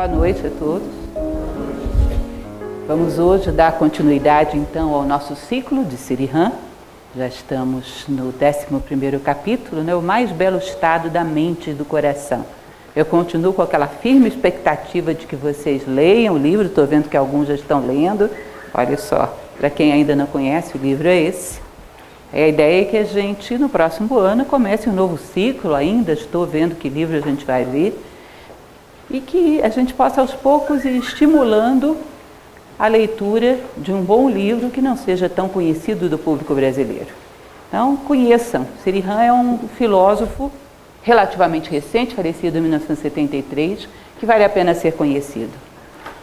Boa noite a todos. Vamos hoje dar continuidade então ao nosso ciclo de Sirihan. Já estamos no 11º capítulo, o mais belo estado da mente e do coração. Eu continuo com aquela firme expectativa de que vocês leiam o livro, estou vendo que alguns já estão lendo. Olha só, para quem ainda não conhece, o livro é esse. A ideia é que a gente, no próximo ano, comece um novo ciclo ainda, estou vendo que livro a gente vai ler, e que a gente possa aos poucos ir estimulando a leitura de um bom livro que não seja tão conhecido do público brasileiro. Então, conheçam. Sirihan é um filósofo relativamente recente, falecido em 1973, que vale a pena ser conhecido.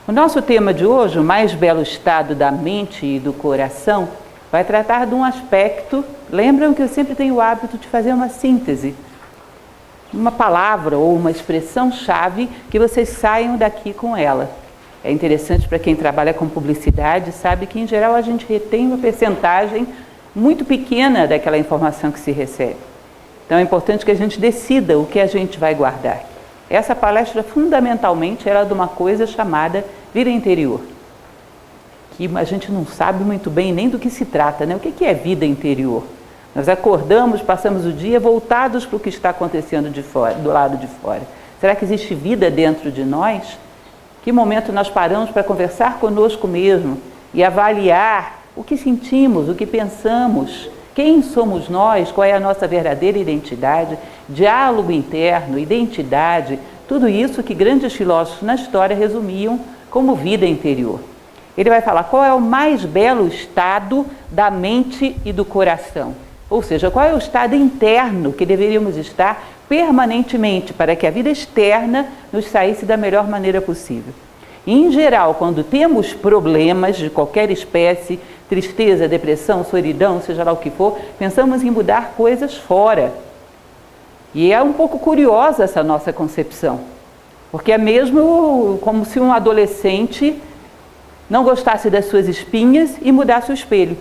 O nosso tema de hoje, o mais belo estado da mente e do coração, vai tratar de um aspecto. Lembram que eu sempre tenho o hábito de fazer uma síntese, uma palavra ou uma expressão-chave que vocês saiam daqui com ela. É interessante para quem trabalha com publicidade, sabe que em geral a gente retém uma percentagem muito pequena daquela informação que se recebe. Então é importante que a gente decida o que a gente vai guardar. Essa palestra fundamentalmente era de uma coisa chamada vida interior, que a gente não sabe muito bem nem do que se trata, O que é vida interior? Nós acordamos, passamos o dia voltados para o que está acontecendo de fora, do lado de fora. Será que existe vida dentro de nós? Que momento nós paramos para conversar conosco mesmo e avaliar o que sentimos, o que pensamos, quem somos nós, qual é a nossa verdadeira identidade, diálogo interno, identidade, tudo isso que grandes filósofos na história resumiam como vida interior. Ele vai falar qual é o mais belo estado da mente e do coração. Ou seja, qual é o estado interno que deveríamos estar permanentemente para que a vida externa nos saísse da melhor maneira possível. E, em geral, quando temos problemas de qualquer espécie, tristeza, depressão, solidão, seja lá o que for, pensamos em mudar coisas fora. E é um pouco curiosa essa nossa concepção, porque é mesmo como se um adolescente não gostasse das suas espinhas e mudasse o espelho.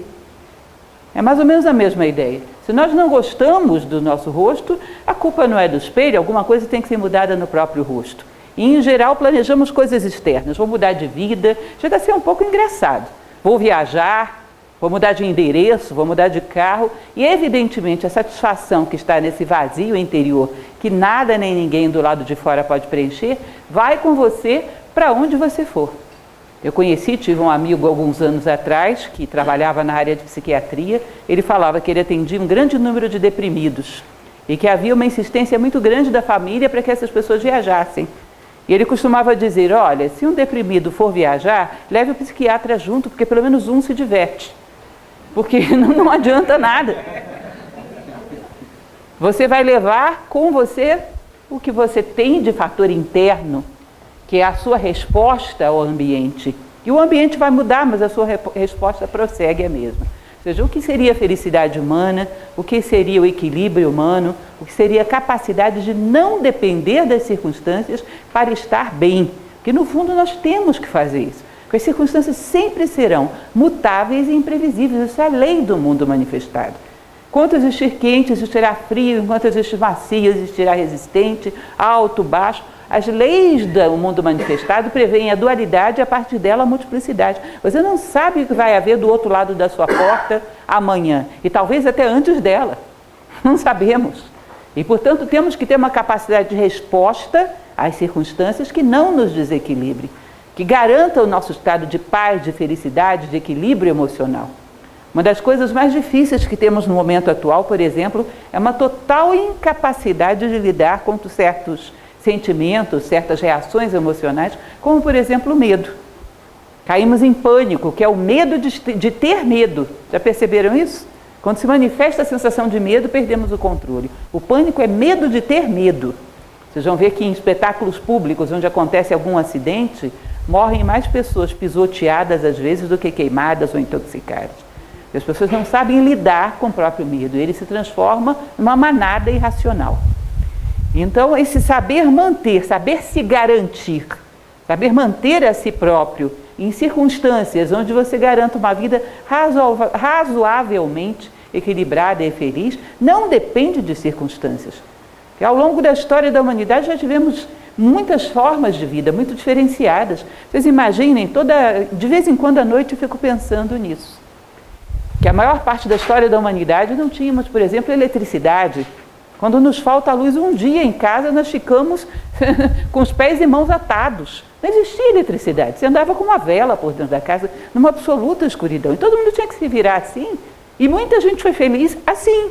É mais ou menos a mesma ideia. Se nós não gostamos do nosso rosto, a culpa não é do espelho, alguma coisa tem que ser mudada no próprio rosto. E, em geral, planejamos coisas externas. Vou mudar de vida, chega a ser um pouco engraçado. Vou viajar, vou mudar de endereço, vou mudar de carro. E, evidentemente, a satisfação que está nesse vazio interior, que nada nem ninguém do lado de fora pode preencher, vai com você para onde você for. Eu tive um amigo alguns anos atrás, que trabalhava na área de psiquiatria. Ele falava que ele atendia um grande número de deprimidos e que havia uma insistência muito grande da família para que essas pessoas viajassem. E ele costumava dizer, olha, se um deprimido for viajar, leve o psiquiatra junto, porque pelo menos um se diverte. Porque não adianta nada. Você vai levar com você o que você tem de fator interno, que é a sua resposta ao ambiente. E o ambiente vai mudar, mas a sua resposta prossegue a mesma. Ou seja, o que seria a felicidade humana, o que seria o equilíbrio humano, o que seria a capacidade de não depender das circunstâncias para estar bem. Porque, no fundo, nós temos que fazer isso. Porque as circunstâncias sempre serão mutáveis e imprevisíveis. Isso é a lei do mundo manifestado. Enquanto existir quente, existirá frio. Enquanto existir macio, existirá resistente, alto, baixo. As leis do mundo manifestado prevêem a dualidade e, a partir dela, a multiplicidade. Você não sabe o que vai haver do outro lado da sua porta amanhã, e talvez até antes dela. Não sabemos. E, portanto, temos que ter uma capacidade de resposta às circunstâncias que não nos desequilibre, que garanta o nosso estado de paz, de felicidade, de equilíbrio emocional. Uma das coisas mais difíceis que temos no momento atual, por exemplo, é uma total incapacidade de lidar com certos sentimentos, certas reações emocionais, como, por exemplo, o medo. Caímos em pânico, que é o medo de ter medo. Já perceberam isso? Quando se manifesta a sensação de medo, perdemos o controle. O pânico é medo de ter medo. Vocês vão ver que em espetáculos públicos, onde acontece algum acidente, morrem mais pessoas pisoteadas, às vezes, do que queimadas ou intoxicadas. E as pessoas não sabem lidar com o próprio medo. Ele se transforma numa manada irracional. Então, esse saber manter, saber se garantir, saber manter a si próprio em circunstâncias onde você garanta uma vida razoavelmente equilibrada e feliz, não depende de circunstâncias. E ao longo da história da humanidade já tivemos muitas formas de vida, muito diferenciadas. Vocês imaginem, de vez em quando à noite eu fico pensando nisso. Que a maior parte da história da humanidade não tínhamos, por exemplo, eletricidade. Quando nos falta a luz um dia em casa, nós ficamos com os pés e mãos atados. Não existia eletricidade, você andava com uma vela por dentro da casa, numa absoluta escuridão. E todo mundo tinha que se virar assim, e muita gente foi feliz assim.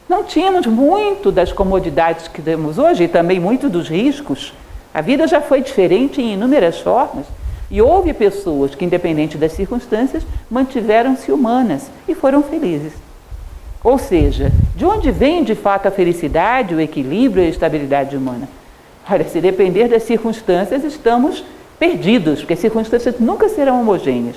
Não tínhamos muito das comodidades que temos hoje, e também muito dos riscos. A vida já foi diferente em inúmeras formas, e houve pessoas que, independente das circunstâncias, mantiveram-se humanas e foram felizes. Ou seja, de onde vem de fato a felicidade, o equilíbrio e a estabilidade humana? Olha, se depender das circunstâncias, estamos perdidos, porque as circunstâncias nunca serão homogêneas.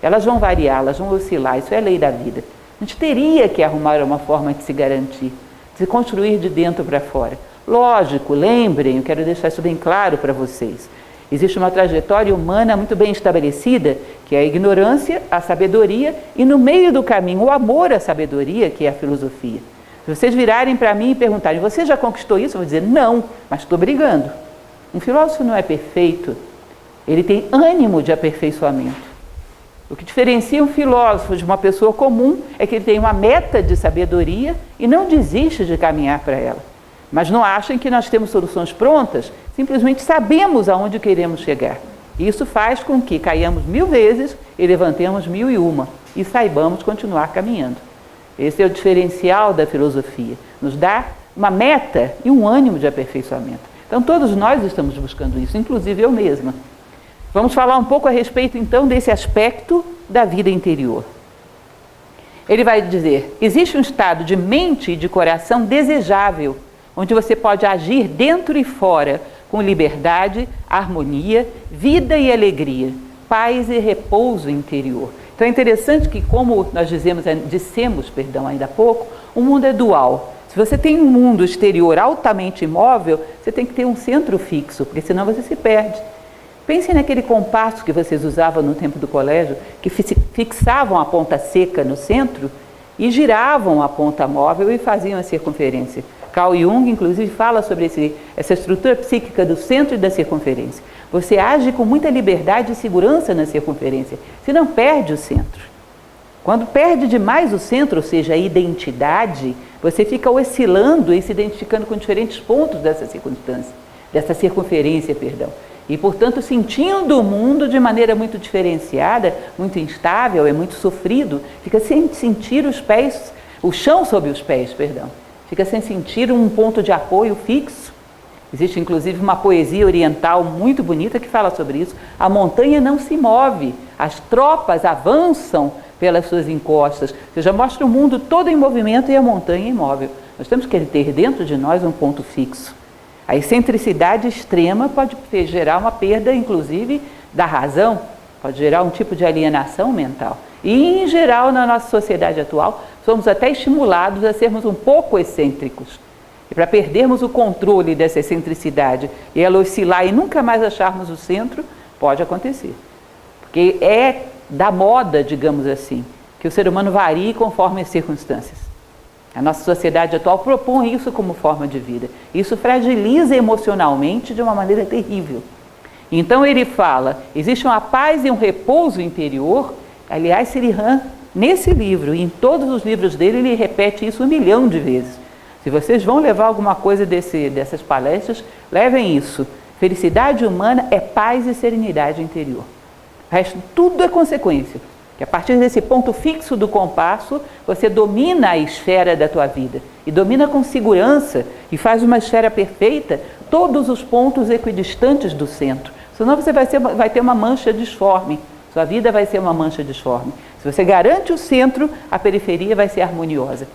Elas vão variar, elas vão oscilar, isso é a lei da vida. A gente teria que arrumar uma forma de se garantir, de se construir de dentro para fora. Lógico, lembrem, eu quero deixar isso bem claro para vocês. Existe uma trajetória humana muito bem estabelecida, que é a ignorância, a sabedoria, e no meio do caminho o amor à sabedoria, que é a filosofia. Se vocês virarem para mim e perguntarem, você já conquistou isso? Eu vou dizer, não, mas estou brigando. Um filósofo não é perfeito, ele tem ânimo de aperfeiçoamento. O que diferencia um filósofo de uma pessoa comum é que ele tem uma meta de sabedoria e não desiste de caminhar para ela. Mas não achem que nós temos soluções prontas, simplesmente sabemos aonde queremos chegar. Isso faz com que caiamos 1000 vezes e levantemos 1001 e saibamos continuar caminhando. Esse é o diferencial da filosofia, nos dá uma meta e um ânimo de aperfeiçoamento. Então todos nós estamos buscando isso, inclusive eu mesma. Vamos falar um pouco a respeito então desse aspecto da vida interior. Ele vai dizer, existe um estado de mente e de coração desejável, onde você pode agir dentro e fora, com liberdade, harmonia, vida e alegria, paz e repouso interior. Então é interessante que, como nós dissemos ainda há pouco, o mundo é dual. Se você tem um mundo exterior altamente imóvel, você tem que ter um centro fixo, porque senão você se perde. Pensem naquele compasso que vocês usavam no tempo do colégio, que fixavam a ponta seca no centro e giravam a ponta móvel e faziam a circunferência. Carl Jung, inclusive, fala sobre essa estrutura psíquica do centro e da circunferência. Você age com muita liberdade e segurança na circunferência, senão perde o centro. Quando perde demais o centro, ou seja, a identidade, você fica oscilando e se identificando com diferentes pontos dessa circunferência, E, portanto, sentindo o mundo de maneira muito diferenciada, muito instável, é muito sofrido, fica sem sentir o chão sob os pés, Fica sem sentir um ponto de apoio fixo. Existe, inclusive, uma poesia oriental muito bonita que fala sobre isso. A montanha não se move, as tropas avançam pelas suas encostas. Ou seja, mostra o mundo todo em movimento e a montanha imóvel. Nós temos que ter dentro de nós um ponto fixo. A excentricidade extrema pode gerar uma perda, inclusive, da razão, pode gerar um tipo de alienação mental. E, em geral, na nossa sociedade atual, somos até estimulados a sermos um pouco excêntricos. E para perdermos o controle dessa excentricidade e ela oscilar e nunca mais acharmos o centro, pode acontecer. Porque é da moda, digamos assim, que o ser humano varie conforme as circunstâncias. A nossa sociedade atual propõe isso como forma de vida. Isso fragiliza emocionalmente de uma maneira terrível. Então ele fala, existe uma paz e um repouso interior. Aliás, Sirihan, nesse livro e em todos os livros dele, ele repete isso 1 milhão de vezes. Se vocês vão levar alguma coisa dessas palestras, levem isso. Felicidade humana é paz e serenidade interior. O resto, tudo é consequência. Que a partir desse ponto fixo do compasso, você domina a esfera da tua vida. E domina com segurança e faz uma esfera perfeita todos os pontos equidistantes do centro. Senão você vai ter uma mancha disforme. Sua vida vai ser uma mancha disforme. Se você garante o centro, a periferia vai ser harmoniosa.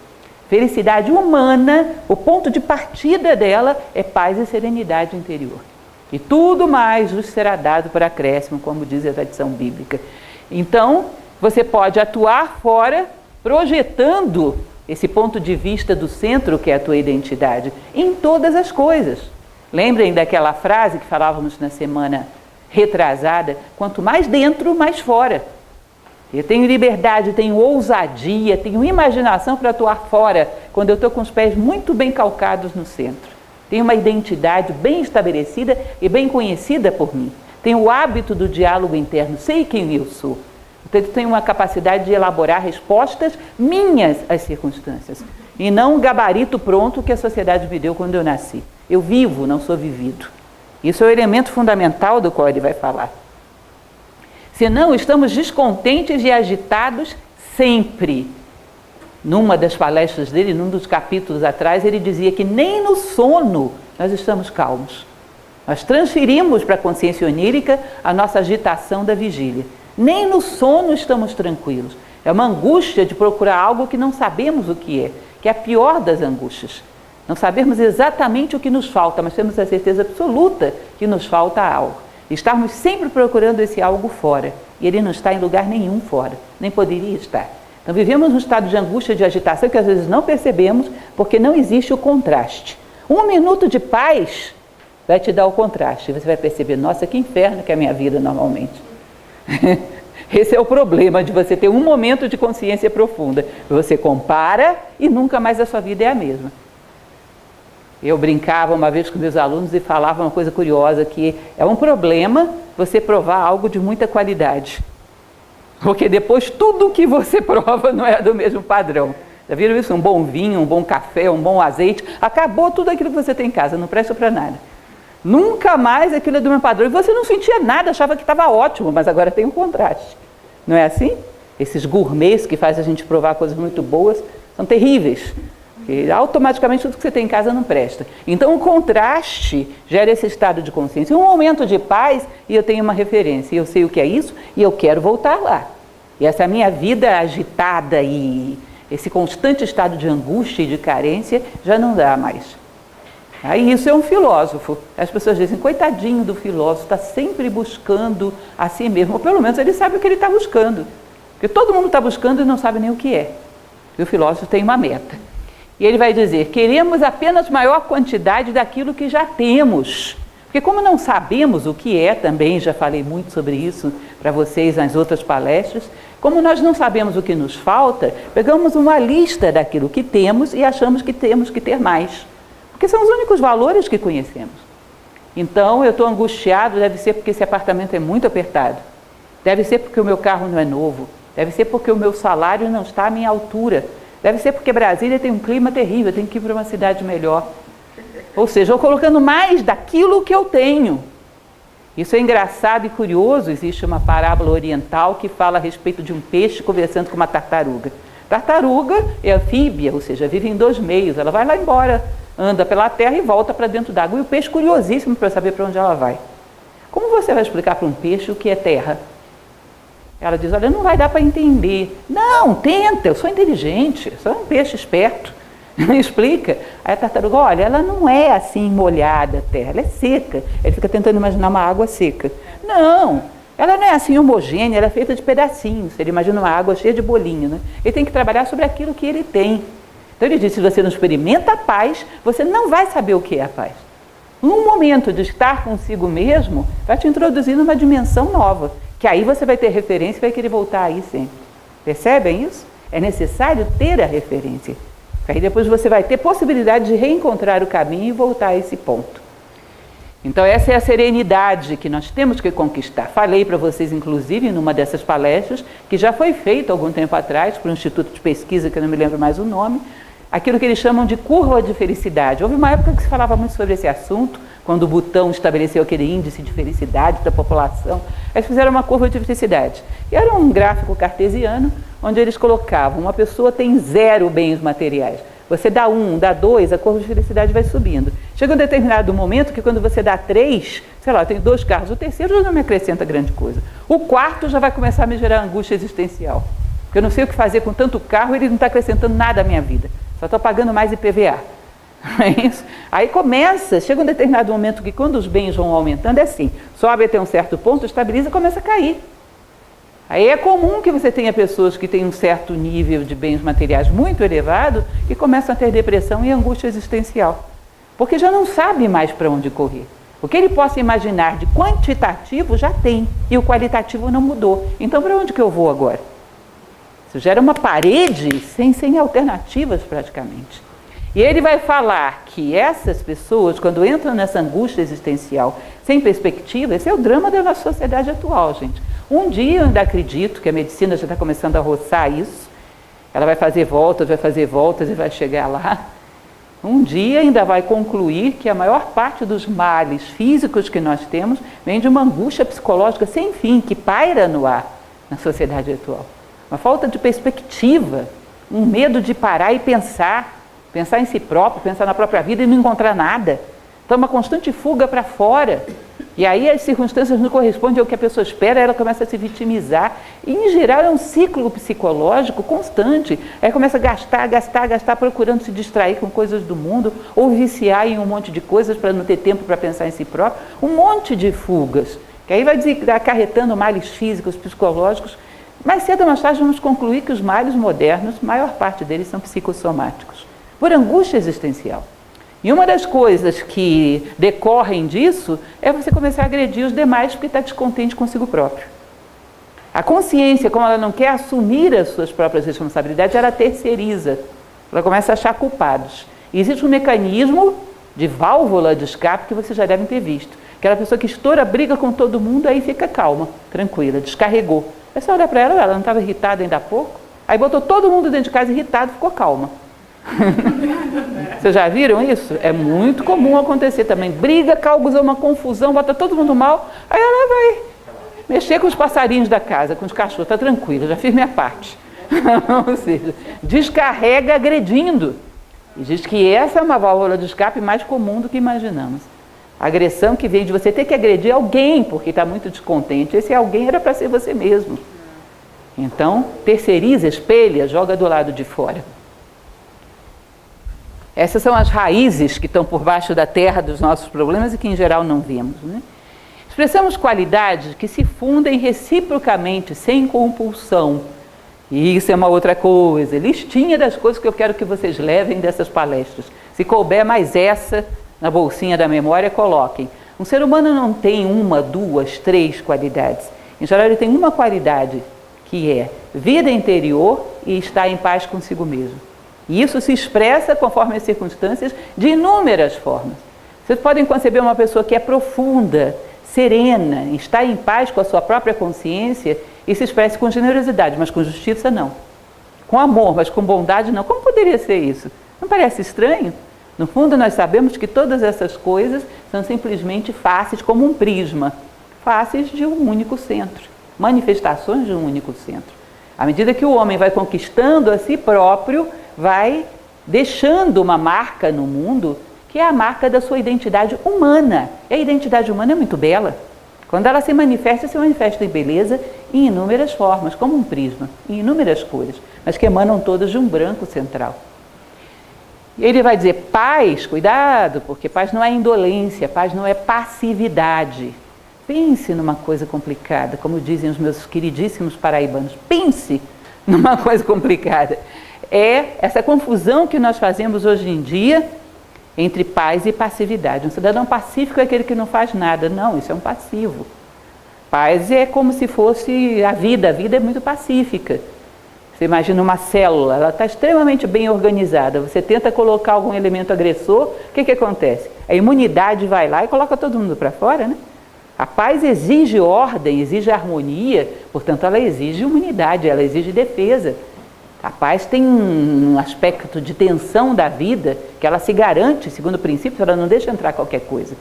Felicidade humana, o ponto de partida dela é paz e serenidade interior. E tudo mais vos será dado por acréscimo, como diz a tradição bíblica. Então, você pode atuar fora, projetando esse ponto de vista do centro, que é a tua identidade, em todas as coisas. Lembrem daquela frase que falávamos na semana retrasada, quanto mais dentro, mais fora. Eu tenho liberdade, tenho ousadia, tenho imaginação para atuar fora, quando eu estou com os pés muito bem calcados no centro. tenho uma identidade bem estabelecida e bem conhecida por mim. Tenho o hábito do diálogo interno, sei quem eu sou. Portanto, tenho uma capacidade de elaborar respostas minhas às circunstâncias. E não um gabarito pronto que a sociedade me deu quando eu nasci. Eu vivo, não sou vivido. Isso é o elemento fundamental do qual ele vai falar. Senão, estamos descontentes e agitados sempre. Numa das palestras dele, num dos capítulos atrás, ele dizia que nem no sono nós estamos calmos. Nós transferimos para a consciência onírica a nossa agitação da vigília. Nem no sono estamos tranquilos. É uma angústia de procurar algo que não sabemos o que é a pior das angústias. Não sabemos exatamente o que nos falta, mas temos a certeza absoluta que nos falta algo. Estarmos sempre procurando esse algo fora, e ele não está em lugar nenhum fora, nem poderia estar. Então vivemos num estado de angústia, de agitação, que às vezes não percebemos, porque não existe o contraste. 1 minuto de paz vai te dar o contraste, você vai perceber, nossa, que inferno que é a minha vida normalmente. Esse é o problema de você ter um momento de consciência profunda. Você compara e nunca mais a sua vida é a mesma. Eu brincava uma vez com meus alunos e falava uma coisa curiosa, que é um problema você provar algo de muita qualidade. Porque depois tudo que você prova não é do mesmo padrão. Já viram isso? Um bom vinho, um bom café, um bom azeite, acabou tudo aquilo que você tem em casa, não presta para nada. Nunca mais aquilo é do mesmo padrão. E você não sentia nada, achava que estava ótimo, mas agora tem um contraste. Não é assim? Esses gourmets que fazem a gente provar coisas muito boas são terríveis. Porque automaticamente tudo que você tem em casa não presta. Então o contraste gera esse estado de consciência. Um momento de paz e eu tenho uma referência. E eu sei o que é isso e eu quero voltar lá. E essa minha vida agitada e esse constante estado de angústia e de carência já não dá mais. Aí isso é um filósofo. As pessoas dizem, coitadinho do filósofo, está sempre buscando a si mesmo. Ou pelo menos ele sabe o que ele está buscando. Porque todo mundo está buscando e não sabe nem o que é. E o filósofo tem uma meta. E ele vai dizer, queremos apenas maior quantidade daquilo que já temos. Porque como não sabemos o que é, também já falei muito sobre isso para vocês nas outras palestras, como nós não sabemos o que nos falta, pegamos uma lista daquilo que temos e achamos que temos que ter mais. Porque são os únicos valores que conhecemos. Então, eu estou angustiado, deve ser porque esse apartamento é muito apertado. Deve ser porque o meu carro não é novo. Deve ser porque o meu salário não está à minha altura. Deve ser porque Brasília tem um clima terrível, eu tenho que ir para uma cidade melhor. Ou seja, eu colocando mais daquilo que eu tenho. Isso é engraçado e curioso. Existe uma parábola oriental que fala a respeito de um peixe conversando com uma tartaruga. Tartaruga é anfíbia, ou seja, vive em 2 meios. Ela vai lá embora, anda pela terra e volta para dentro d'água. E o peixe curiosíssimo para saber para onde ela vai. Como você vai explicar para um peixe o que é terra? Ela diz, olha, não vai dar para entender. Não, tenta, eu sou inteligente, sou um peixe esperto. Explica. Aí a tartaruga, olha, ela não é assim molhada a terra, ela é seca. Ele fica tentando imaginar uma água seca. Não, ela não é assim homogênea, ela é feita de pedacinhos. Ele imagina uma água cheia de bolinho, né? Ele tem que trabalhar sobre aquilo que ele tem. Então ele diz, se você não experimenta a paz, você não vai saber o que é a paz. Num momento de estar consigo mesmo, vai te introduzir numa dimensão nova, que aí você vai ter referência e vai querer voltar aí sempre. Percebem isso? É necessário ter a referência. Aí depois você vai ter possibilidade de reencontrar o caminho e voltar a esse ponto. Então essa é a serenidade que nós temos que conquistar. Falei para vocês, inclusive, numa dessas palestras, que já foi feito algum tempo atrás, por um instituto de pesquisa, que eu não me lembro mais o nome, aquilo que eles chamam de curva de felicidade. Houve uma época que se falava muito sobre esse assunto, quando o Butão estabeleceu aquele índice de felicidade da população. Eles fizeram uma curva de felicidade. E era um gráfico cartesiano, onde eles colocavam, uma pessoa tem 0 bens materiais. Você dá 1, dá 2, a curva de felicidade vai subindo. Chega um determinado momento que quando você dá 3, sei lá, eu tenho 2 carros, o terceiro já não me acrescenta grande coisa. O quarto já vai começar a me gerar angústia existencial. Porque eu não sei o que fazer com tanto carro, ele não está acrescentando nada à minha vida. Só estou pagando mais IPVA. Não é isso? Aí começa, chega um determinado momento que quando os bens vão aumentando, é assim, sobe até um certo ponto, estabiliza e começa a cair. Aí é comum que você tenha pessoas que têm um certo nível de bens materiais muito elevado e começam a ter depressão e angústia existencial. Porque já não sabe mais para onde correr. O que ele possa imaginar de quantitativo já tem, e o qualitativo não mudou. Então para onde que eu vou agora? Isso gera uma parede sem alternativas praticamente. E ele vai falar que essas pessoas, quando entram nessa angústia existencial sem perspectiva, esse é o drama da nossa sociedade atual, gente. Um dia eu ainda acredito que a medicina já está começando a roçar isso, ela vai fazer voltas e vai chegar lá. Um dia ainda vai concluir que a maior parte dos males físicos que nós temos vem de uma angústia psicológica sem fim, que paira no ar na sociedade atual. Uma falta de perspectiva, um medo de parar e pensar em si próprio, pensar na própria vida e não encontrar nada. Então, uma constante fuga para fora. E aí as circunstâncias não correspondem ao que a pessoa espera, ela começa a se vitimizar. E, em geral, é um ciclo psicológico constante. Aí começa a gastar, procurando se distrair com coisas do mundo, ou viciar em um monte de coisas para não ter tempo para pensar em si próprio. Um monte de fugas, que aí vai acarretando males físicos, psicológicos. Mais cedo ou mais tarde vamos concluir que os males modernos, a maior parte deles são psicossomáticos, por angústia existencial. E uma das coisas que decorrem disso é você começar a agredir os demais porque está descontente consigo próprio. A consciência, como ela não quer assumir as suas próprias responsabilidades, ela terceiriza. Ela começa a achar culpados. E existe um mecanismo de válvula de escape que vocês já devem ter visto. Aquela pessoa que estoura, briga com todo mundo, aí fica calma, tranquila, descarregou. É só olhar para ela, ela não estava irritada ainda há pouco? Aí botou todo mundo dentro de casa irritado, ficou calma. Vocês já viram isso? É muito comum acontecer também. Briga, causa uma confusão, bota todo mundo mal, aí ela vai mexer com os passarinhos da casa, com os cachorros, está tranquila, já fiz minha parte. Ou seja, descarrega agredindo. E diz que essa é uma válvula de escape mais comum do que imaginamos. A agressão que vem de você ter que agredir alguém porque está muito descontente. Esse alguém era para ser você mesmo. Então, terceiriza, espelha, joga do lado de fora. Essas são as raízes que estão por baixo da terra dos nossos problemas e que em geral não vemos, né? Expressamos qualidades que se fundem reciprocamente, sem compulsão. E isso é uma outra coisa. Listinha das coisas que eu quero que vocês levem dessas palestras. Se couber mais essa na bolsinha da memória, coloquem. Um ser humano não tem uma, duas, três qualidades. Em geral, ele tem uma qualidade, que é vida interior e estar em paz consigo mesmo. E isso se expressa, conforme as circunstâncias, de inúmeras formas. Vocês podem conceber uma pessoa que é profunda, serena, está em paz com a sua própria consciência e se expressa com generosidade, mas com justiça não. Com amor, mas com bondade não. Como poderia ser isso? Não parece estranho? No fundo, nós sabemos que todas essas coisas são simplesmente faces como um prisma, faces de um único centro, manifestações de um único centro. À medida que o homem vai conquistando a si próprio, vai deixando uma marca no mundo, que é a marca da sua identidade humana. E a identidade humana é muito bela. Quando ela se manifesta em beleza em inúmeras formas, como um prisma, em inúmeras cores, mas que emanam todas de um branco central. E ele vai dizer, paz, cuidado, porque paz não é indolência, paz não é passividade. Pense numa coisa complicada, como dizem os meus queridíssimos paraibanos, pense numa coisa complicada. É essa confusão que nós fazemos hoje em dia entre paz e passividade. Um cidadão pacífico é aquele que não faz nada. Não, isso é um passivo. Paz é como se fosse a vida é muito pacífica. Você imagina uma célula, ela está extremamente bem organizada. Você tenta colocar algum elemento agressor, o que acontece? A imunidade vai lá e coloca todo mundo para fora, né? A paz exige ordem, exige harmonia, portanto ela exige imunidade, ela exige defesa. A paz tem um aspecto de tensão da vida, que ela se garante, segundo o princípio, ela não deixa entrar qualquer coisa.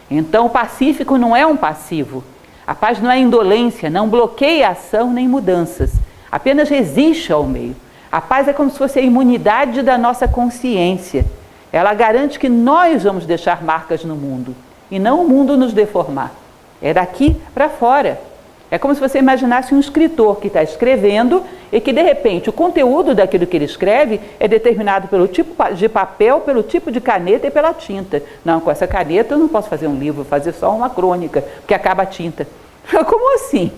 Então o pacífico não é um passivo. A paz não é indolência, não bloqueia ação nem mudanças, apenas resiste ao meio. A paz é como se fosse a imunidade da nossa consciência. Ela garante que nós vamos deixar marcas no mundo, e não o mundo nos deformar. É daqui para fora. É como se você imaginasse um escritor que está escrevendo e que, de repente, o conteúdo daquilo que ele escreve é determinado pelo tipo de papel, pelo tipo de caneta e pela tinta. Não, com essa caneta eu não posso fazer um livro, vou fazer só uma crônica, porque acaba a tinta. Como assim?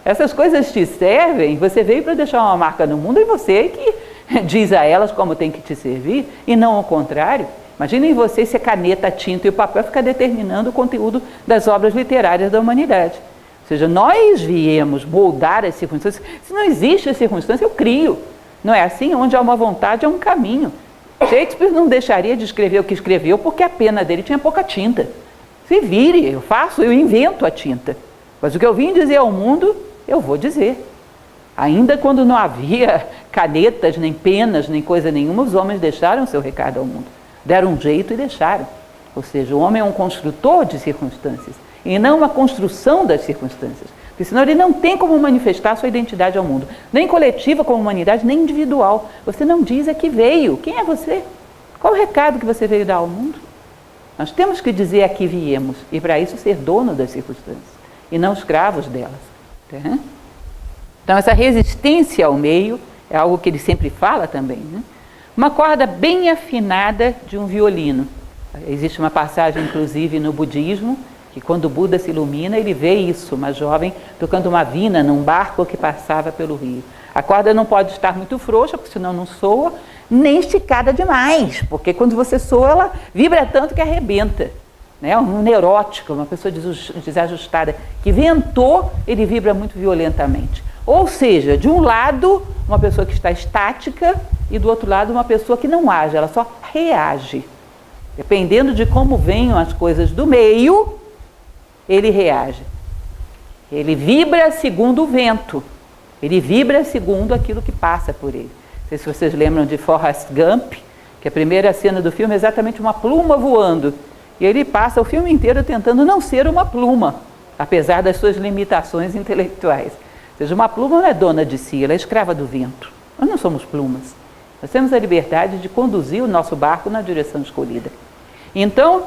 Essas coisas te servem, você veio para deixar uma marca no mundo e você que diz a elas como tem que te servir, e não ao contrário. Imaginem vocês se a caneta, a tinta e o papel ficam determinando o conteúdo das obras literárias da humanidade. Ou seja, nós viemos moldar as circunstâncias. Se não existe a circunstância, eu crio. Não é assim? Onde há uma vontade, há um caminho. Shakespeare não deixaria de escrever o que escreveu porque a pena dele tinha pouca tinta. Se vire, eu invento a tinta. Mas o que eu vim dizer ao mundo, eu vou dizer. Ainda quando não havia canetas, nem penas, nem coisa nenhuma, os homens deixaram seu recado ao mundo. Deram um jeito e deixaram. Ou seja, o homem é um construtor de circunstâncias e não uma construção das circunstâncias. Porque senão ele não tem como manifestar sua identidade ao mundo. Nem coletiva como humanidade, nem individual. Você não diz a que veio. Quem é você? Qual o recado que você veio dar ao mundo? Nós temos que dizer a que viemos. E para isso ser dono das circunstâncias. E não escravos delas. Tá? Então essa resistência ao meio é algo que ele sempre fala também. Né? Uma corda bem afinada de um violino. Existe uma passagem, inclusive, no budismo, que quando o Buda se ilumina, ele vê isso, uma jovem tocando uma vina num barco que passava pelo rio. A corda não pode estar muito frouxa, porque senão não soa, nem esticada demais, porque quando você soa, ela vibra tanto que arrebenta. Né? Um neurótico, uma pessoa desajustada, que ventou, ele vibra muito violentamente. Ou seja, de um lado, uma pessoa que está estática, e do outro lado, uma pessoa que não age, ela só reage. Dependendo de como venham as coisas do meio, ele reage. Ele vibra segundo o vento. Ele vibra segundo aquilo que passa por ele. Não sei se vocês lembram de Forrest Gump, que a primeira cena do filme é exatamente uma pluma voando. E ele passa o filme inteiro tentando não ser uma pluma, apesar das suas limitações intelectuais. Ou seja, uma pluma não é dona de si, ela é escrava do vento. Nós não somos plumas. Nós temos a liberdade de conduzir o nosso barco na direção escolhida. Então,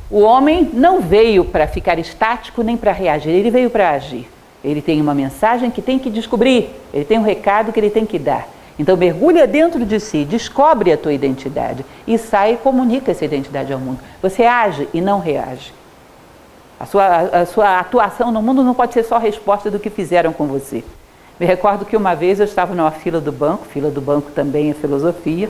o homem não veio para ficar estático nem para reagir, ele veio para agir. Ele tem uma mensagem que tem que descobrir, ele tem um recado que ele tem que dar. Então mergulha dentro de si, descobre a tua identidade e sai e comunica essa identidade ao mundo. Você age e não reage. A sua atuação no mundo não pode ser só a resposta do que fizeram com você. Me recordo que uma vez eu estava numa fila do banco também é filosofia.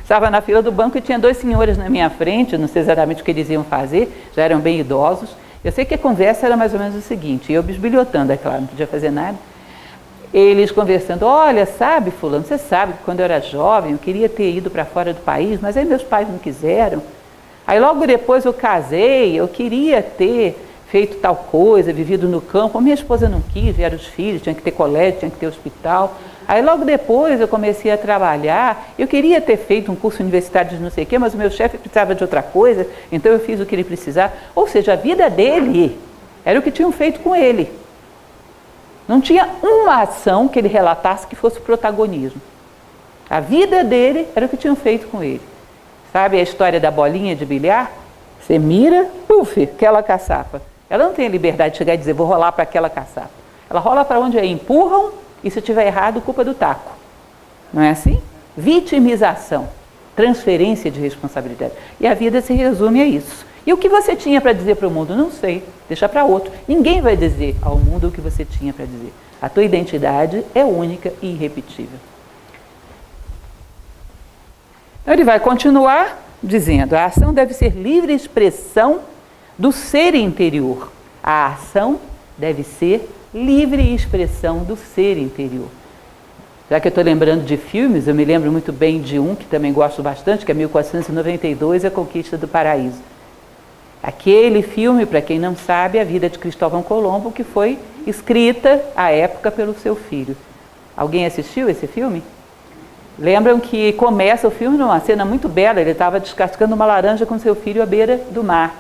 Estava na fila do banco e tinha dois senhores na minha frente, não sei exatamente o que eles iam fazer, já eram bem idosos. Eu sei que a conversa era mais ou menos o seguinte, eu bisbilhotando, é claro, não podia fazer nada. Eles conversando, olha, sabe, fulano, você sabe que quando eu era jovem eu queria ter ido para fora do país, mas aí meus pais não quiseram. Aí logo depois eu casei, eu queria ter feito tal coisa, vivido no campo, a minha esposa não quis, vieram os filhos, tinha que ter colégio, tinha que ter hospital. Aí logo depois eu comecei a trabalhar, eu queria ter feito um curso universitário de não sei o quê, mas o meu chefe precisava de outra coisa, então eu fiz o que ele precisava. Ou seja, a vida dele era o que tinham feito com ele. Não tinha uma ação que ele relatasse que fosse protagonismo. A vida dele era o que tinham feito com ele. Sabe a história da bolinha de bilhar? Você mira, puf, aquela caçapa. Ela não tem a liberdade de chegar e dizer, vou rolar para aquela caçapa. Ela rola para onde aí empurram, e se tiver errado, culpa do taco. Não é assim? Vitimização, transferência de responsabilidade. E a vida se resume a isso. E o que você tinha para dizer para o mundo? Não sei, deixa para outro. Ninguém vai dizer ao mundo o que você tinha para dizer. A tua identidade é única e irrepetível. Então ele vai continuar dizendo, a ação deve ser livre expressão do ser interior. A ação deve ser livre expressão do ser interior. Já que eu estou lembrando de filmes, eu me lembro muito bem de um que também gosto bastante, que é 1492, A Conquista do Paraíso. Aquele filme, para quem não sabe, é a vida de Cristóvão Colombo, que foi escrita à época pelo seu filho. Alguém assistiu esse filme? Lembram que começa o filme numa cena muito bela, ele estava descascando uma laranja com seu filho à beira do mar.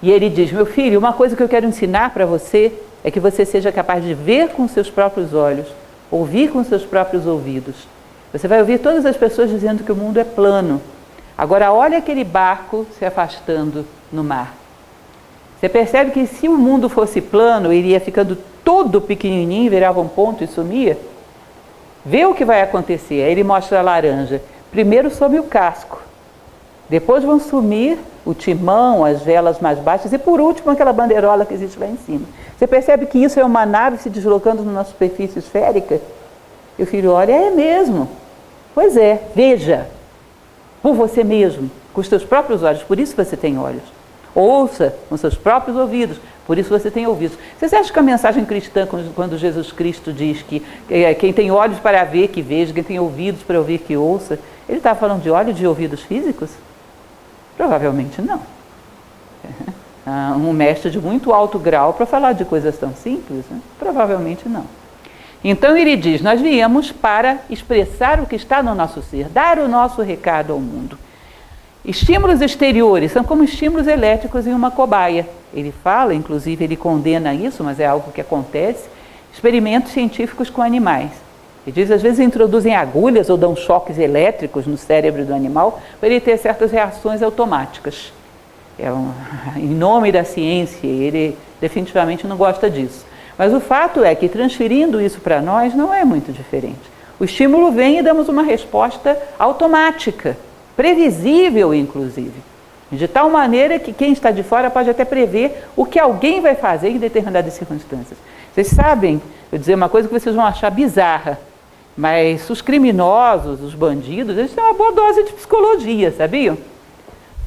E ele diz, meu filho, uma coisa que eu quero ensinar para você é que você seja capaz de ver com seus próprios olhos, ouvir com seus próprios ouvidos. Você vai ouvir todas as pessoas dizendo que o mundo é plano. Agora olha aquele barco se afastando no mar. Você percebe que se o mundo fosse plano, iria ficando todo pequenininho, virava um ponto e sumia? Vê o que vai acontecer. Aí ele mostra a laranja. Primeiro some o casco. Depois vão sumir o timão, as velas mais baixas e por último aquela bandeirola que existe lá em cima. Você percebe que isso é uma nave se deslocando numa superfície esférica? E o filho olha, é mesmo. Pois é, veja, por você mesmo, com os seus próprios olhos, por isso você tem olhos. Ouça com seus próprios ouvidos, Por isso você tem ouvidos. Vocês acham que a mensagem cristã, quando Jesus Cristo diz que quem tem olhos para ver, que veja, quem tem ouvidos para ouvir, que ouça, ele está falando de olhos e de ouvidos físicos? Provavelmente não. Um mestre de muito alto grau para falar de coisas tão simples? Né? Provavelmente não. Então ele diz, nós viemos para expressar o que está no nosso ser, dar o nosso recado ao mundo. Estímulos exteriores são como estímulos elétricos em uma cobaia. Ele fala, inclusive ele condena isso, mas é algo que acontece, experimentos científicos com animais. Ele diz, às vezes introduzem agulhas ou dão choques elétricos no cérebro do animal para ele ter certas reações automáticas. Em nome da ciência, ele definitivamente não gosta disso. Mas o fato é que transferindo isso para nós não é muito diferente. O estímulo vem e damos uma resposta automática, previsível inclusive, de tal maneira que quem está de fora pode até prever o que alguém vai fazer em determinadas circunstâncias. Vocês sabem, eu dizer uma coisa que vocês vão achar bizarra, mas os criminosos, os bandidos, eles têm uma boa dose de psicologia, sabiam?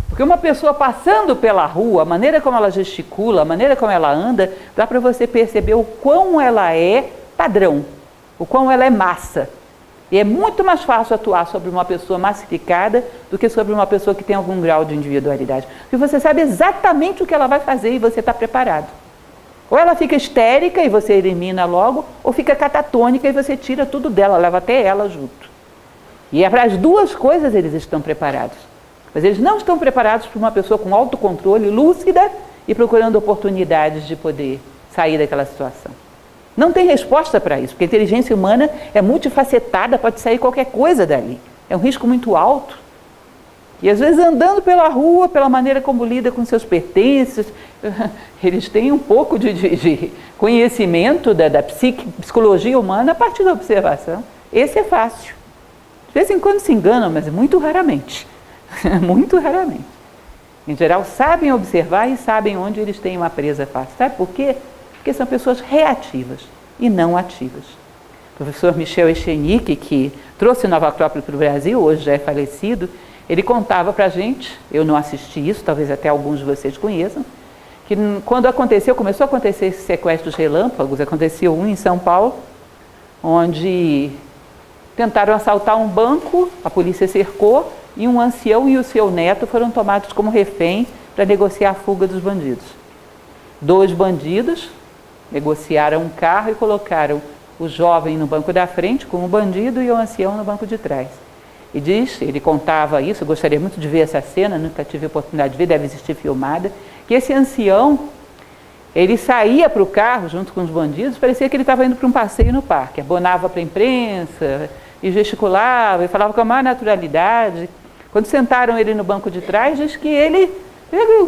Porque uma pessoa passando pela rua, a maneira como ela gesticula, a maneira como ela anda, dá para você perceber o quão ela é padrão, o quão ela é massa. E é muito mais fácil atuar sobre uma pessoa massificada do que sobre uma pessoa que tem algum grau de individualidade. Porque você sabe exatamente o que ela vai fazer e você está preparado. Ou ela fica histérica e você elimina logo, ou fica catatônica e você tira tudo dela, leva até ela junto. E para as duas coisas eles estão preparados. Mas eles não estão preparados para uma pessoa com autocontrole, lúcida e procurando oportunidades de poder sair daquela situação. Não tem resposta para isso, porque a inteligência humana é multifacetada, pode sair qualquer coisa dali. É um risco muito alto. E às vezes andando pela rua, pela maneira como lida com seus pertences, eles têm um pouco de conhecimento da psicologia humana a partir da observação. Esse é fácil. De vez em quando se enganam, mas muito raramente. Muito raramente. Em geral, sabem observar e sabem onde eles têm uma presa fácil. Sabe por quê? Porque são pessoas reativas e não ativas. O professor Michel Echenique, que trouxe Nova Acrópole para o Brasil, hoje já é falecido, ele contava para a gente, eu não assisti isso, talvez até alguns de vocês conheçam, que quando começou a acontecer esses sequestros relâmpagos, aconteceu um em São Paulo, onde tentaram assaltar um banco, a polícia cercou, e um ancião e o seu neto foram tomados como refém para negociar a fuga dos bandidos. 2 bandidos negociaram um carro e colocaram o jovem no banco da frente com o bandido e o ancião no banco de trás. E ele contava isso, eu gostaria muito de ver essa cena, nunca tive a oportunidade de ver, deve existir filmada, que esse ancião, ele saía para o carro junto com os bandidos, parecia que ele estava indo para um passeio no parque, abonava para a imprensa e gesticulava e falava com a maior naturalidade. Quando sentaram ele no banco de trás, diz que ele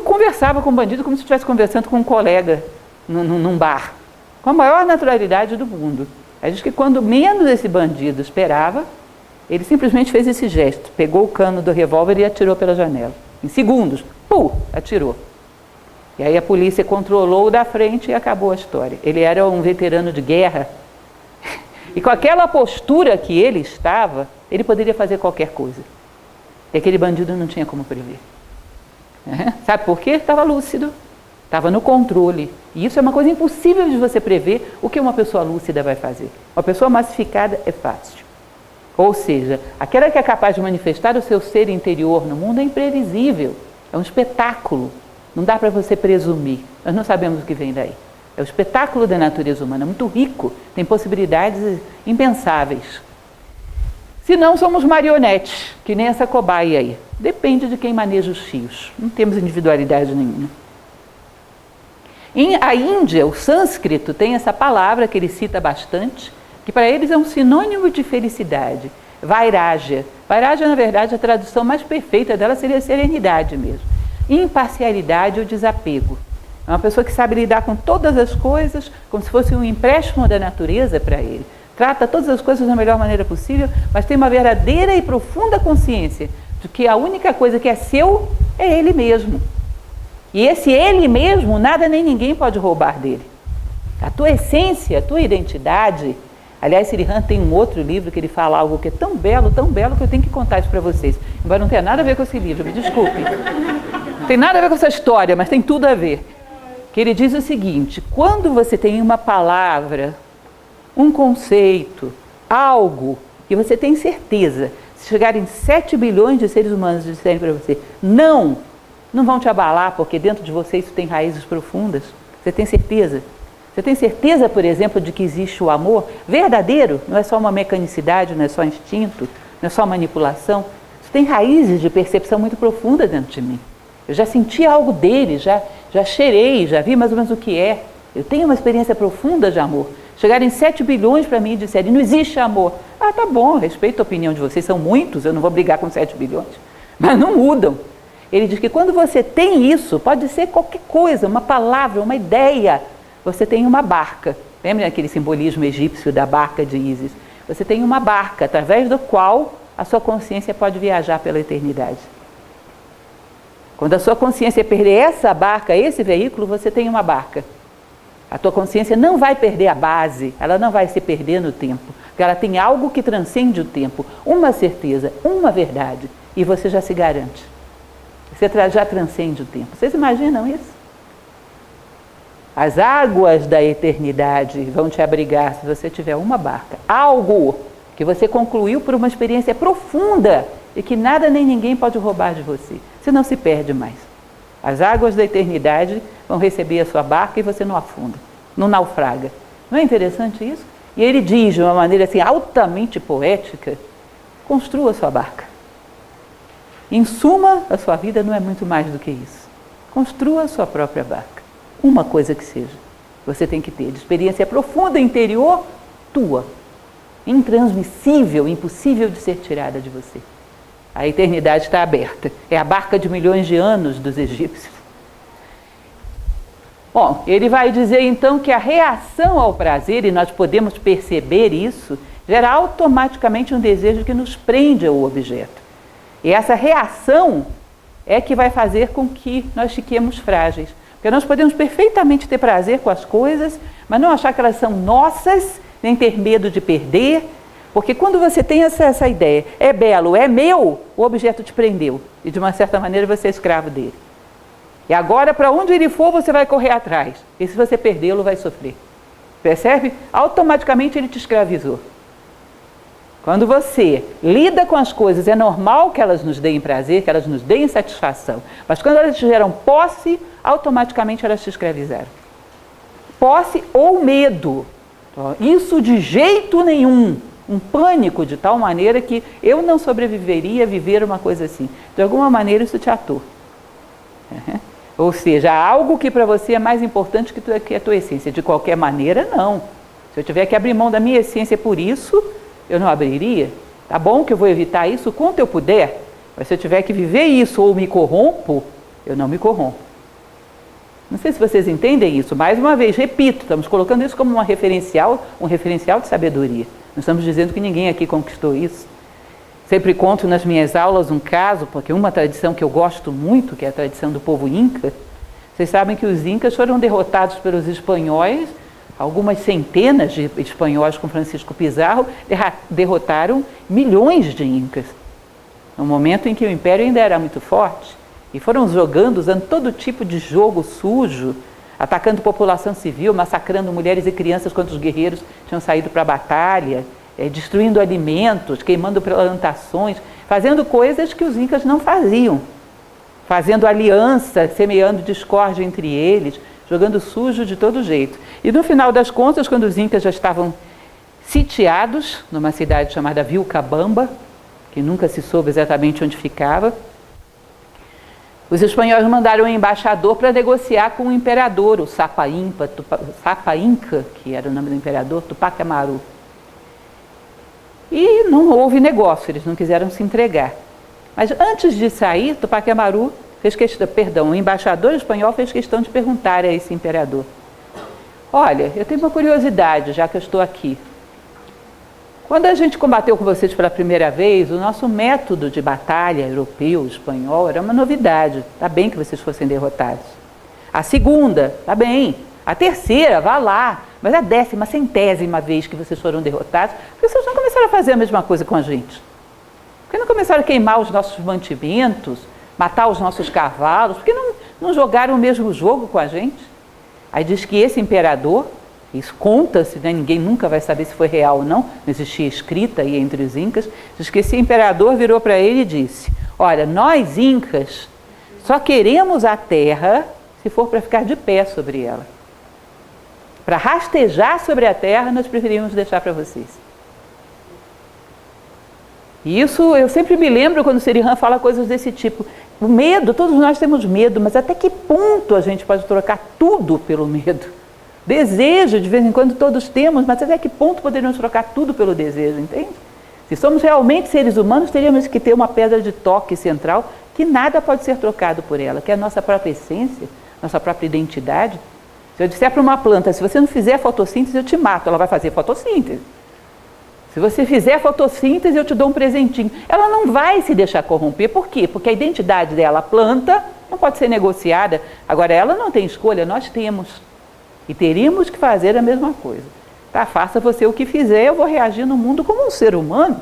conversava com o bandido como se estivesse conversando com um colega num bar, com a maior naturalidade do mundo. Aí diz que quando menos esse bandido esperava, ele simplesmente fez esse gesto, pegou o cano do revólver e atirou pela janela. Em segundos, atirou. E aí a polícia controlou o da frente e acabou a história. Ele era um veterano de guerra e com aquela postura que ele estava, ele poderia fazer qualquer coisa. E aquele bandido não tinha como prever. Sabe por quê? Estava lúcido, estava no controle. E isso é uma coisa impossível de você prever o que uma pessoa lúcida vai fazer. Uma pessoa massificada é fácil. Ou seja, aquela que é capaz de manifestar o seu ser interior no mundo é imprevisível. É um espetáculo. Não dá para você presumir. Nós não sabemos o que vem daí. É o espetáculo da natureza humana, muito rico, tem possibilidades impensáveis. Se não, somos marionetes, que nem essa cobaia aí. Depende de quem maneja os fios. Não temos individualidade nenhuma. A Índia, o sânscrito, tem essa palavra que ele cita bastante, que para eles é um sinônimo de felicidade. Vairagya. Vairagya, na verdade, a tradução mais perfeita dela seria serenidade mesmo. Imparcialidade ou desapego. É uma pessoa que sabe lidar com todas as coisas como se fosse um empréstimo da natureza para ele. Trata todas as coisas da melhor maneira possível, mas tem uma verdadeira e profunda consciência de que a única coisa que é seu é ele mesmo. E esse ele mesmo, nada nem ninguém pode roubar dele. A tua essência, a tua identidade. Aliás, Sirihan tem um outro livro que ele fala algo que é tão belo que eu tenho que contar isso para vocês. Embora não tenha nada a ver com esse livro, me desculpem. Não tem nada a ver com essa história, mas tem tudo a ver. que ele diz o seguinte: quando você tem uma palavra, um conceito, algo que você tem certeza, se chegarem 7 bilhões de seres humanos disserem para você não vão te abalar, porque dentro de você isso tem raízes profundas. Você tem certeza? Você tem certeza, por exemplo, de que existe o amor verdadeiro? Não é só uma mecanicidade, não é só instinto, não é só manipulação. Isso tem raízes de percepção muito profunda dentro de mim. Eu já senti algo dele, já cheirei, já vi mais ou menos o que é. Eu tenho uma experiência profunda de amor. Chegarem 7 bilhões para mim e disserem, não existe amor. Ah, tá bom, respeito a opinião de vocês, são muitos, eu não vou brigar com 7 bilhões. Mas não mudam. Ele diz que quando você tem isso, pode ser qualquer coisa, uma palavra, uma ideia, você tem uma barca. Lembra aquele simbolismo egípcio da barca de Ísis? Você tem uma barca, através do qual a sua consciência pode viajar pela eternidade. Quando a sua consciência perder essa barca, esse veículo, você tem uma barca. A tua consciência não vai perder a base, ela não vai se perder no tempo, porque ela tem algo que transcende o tempo, uma certeza, uma verdade, e você já se garante. Você já transcende o tempo. Vocês imaginam isso? As águas da eternidade vão te abrigar se você tiver uma barca. Algo que você concluiu por uma experiência profunda e que nada nem ninguém pode roubar de você. Você não se perde mais. As águas da eternidade vão receber a sua barca e você não afunda, não naufraga. Não é interessante isso? E ele diz de uma maneira assim altamente poética, construa a sua barca. Em suma, a sua vida não é muito mais do que isso. Construa a sua própria barca. Uma coisa que seja. Você tem que ter de experiência profunda interior, tua. Intransmissível, impossível de ser tirada de você. A eternidade está aberta. É a barca de milhões de anos dos egípcios. Bom, ele vai dizer então que a reação ao prazer, e nós podemos perceber isso, gera automaticamente um desejo que nos prende ao objeto. E essa reação é que vai fazer com que nós fiquemos frágeis. Porque nós podemos perfeitamente ter prazer com as coisas, mas não achar que elas são nossas, nem ter medo de perder. Porque quando você tem essa ideia, é belo, é meu, o objeto te prendeu. E de uma certa maneira você é escravo dele. E agora, para onde ele for, você vai correr atrás. E se você perdê-lo, vai sofrer. Percebe? Automaticamente ele te escravizou. Quando você lida com as coisas, é normal que elas nos deem prazer, que elas nos deem satisfação. Mas quando elas te geram posse, automaticamente elas te escravizaram. Posse ou medo. Isso de jeito nenhum. Um pânico de tal maneira que eu não sobreviveria a viver uma coisa assim. De alguma maneira isso te atou. Ou seja, algo que para você é mais importante que a tua essência. De qualquer maneira, não. Se eu tiver que abrir mão da minha essência por isso, eu não abriria. Tá bom que eu vou evitar isso quanto eu puder, mas se eu tiver que viver isso ou me corrompo, eu não me corrompo. Não sei se vocês entendem isso. Mais uma vez, repito, estamos colocando isso como um referencial de sabedoria. Não estamos dizendo que ninguém aqui conquistou isso. Sempre conto nas minhas aulas um caso, porque uma tradição que eu gosto muito, que é a tradição do povo Inca. Vocês sabem que os Incas foram derrotados pelos espanhóis. Algumas centenas de espanhóis com Francisco Pizarro derrotaram milhões de Incas. No momento em que o Império ainda era muito forte. E foram jogando, usando todo tipo de jogo sujo, atacando população civil, massacrando mulheres e crianças quando os guerreiros tinham saído para a batalha, destruindo alimentos, queimando plantações, fazendo coisas que os Incas não faziam. Fazendo aliança, semeando discórdia entre eles, jogando sujo de todo jeito. E no final das contas, quando os Incas já estavam sitiados numa cidade chamada Vilcabamba, que nunca se soube exatamente onde ficava, os espanhóis mandaram um embaixador para negociar com o imperador, o Sapa Inca, que era o nome do imperador, Tupac Amaru. E não houve negócio, eles não quiseram se entregar. Mas antes de sair, Tupac Amaru o embaixador espanhol fez questão de perguntar a esse imperador: olha, eu tenho uma curiosidade, já que eu estou aqui. Quando a gente combateu com vocês pela primeira vez, o nosso método de batalha europeu, espanhol, era uma novidade. Está bem que vocês fossem derrotados. A segunda, está bem. A terceira, vá lá. Mas a 10ª, centésima vez que vocês foram derrotados, por que vocês não começaram a fazer a mesma coisa com a gente? Por que não começaram a queimar os nossos mantimentos, matar os nossos cavalos? Por que não jogaram o mesmo jogo com a gente? Aí diz que esse imperador, isso conta-se, né? Ninguém nunca vai saber se foi real ou não existia escrita aí entre os incas, diz que esse imperador virou para ele e disse: olha, nós incas só queremos a terra se for para ficar de pé sobre ela. Para rastejar sobre a terra, nós preferimos deixar para vocês. E isso eu sempre me lembro quando o Srihan fala coisas desse tipo. O medo, todos nós temos medo, mas até que ponto a gente pode trocar tudo pelo medo? Desejo, de vez em quando todos temos, mas até que ponto poderíamos trocar tudo pelo desejo, entende? Se somos realmente seres humanos, teríamos que ter uma pedra de toque central que nada pode ser trocado por ela, que é a nossa própria essência, nossa própria identidade. Se eu disser para uma planta, se você não fizer fotossíntese, eu te mato, ela vai fazer fotossíntese. Se você fizer fotossíntese, eu te dou um presentinho. Ela não vai se deixar corromper. Por quê? Porque a identidade dela, a planta, não pode ser negociada. Agora, ela não tem escolha, nós temos. E teríamos que fazer a mesma coisa. Tá, faça você o que fizer, eu vou reagir no mundo como um ser humano.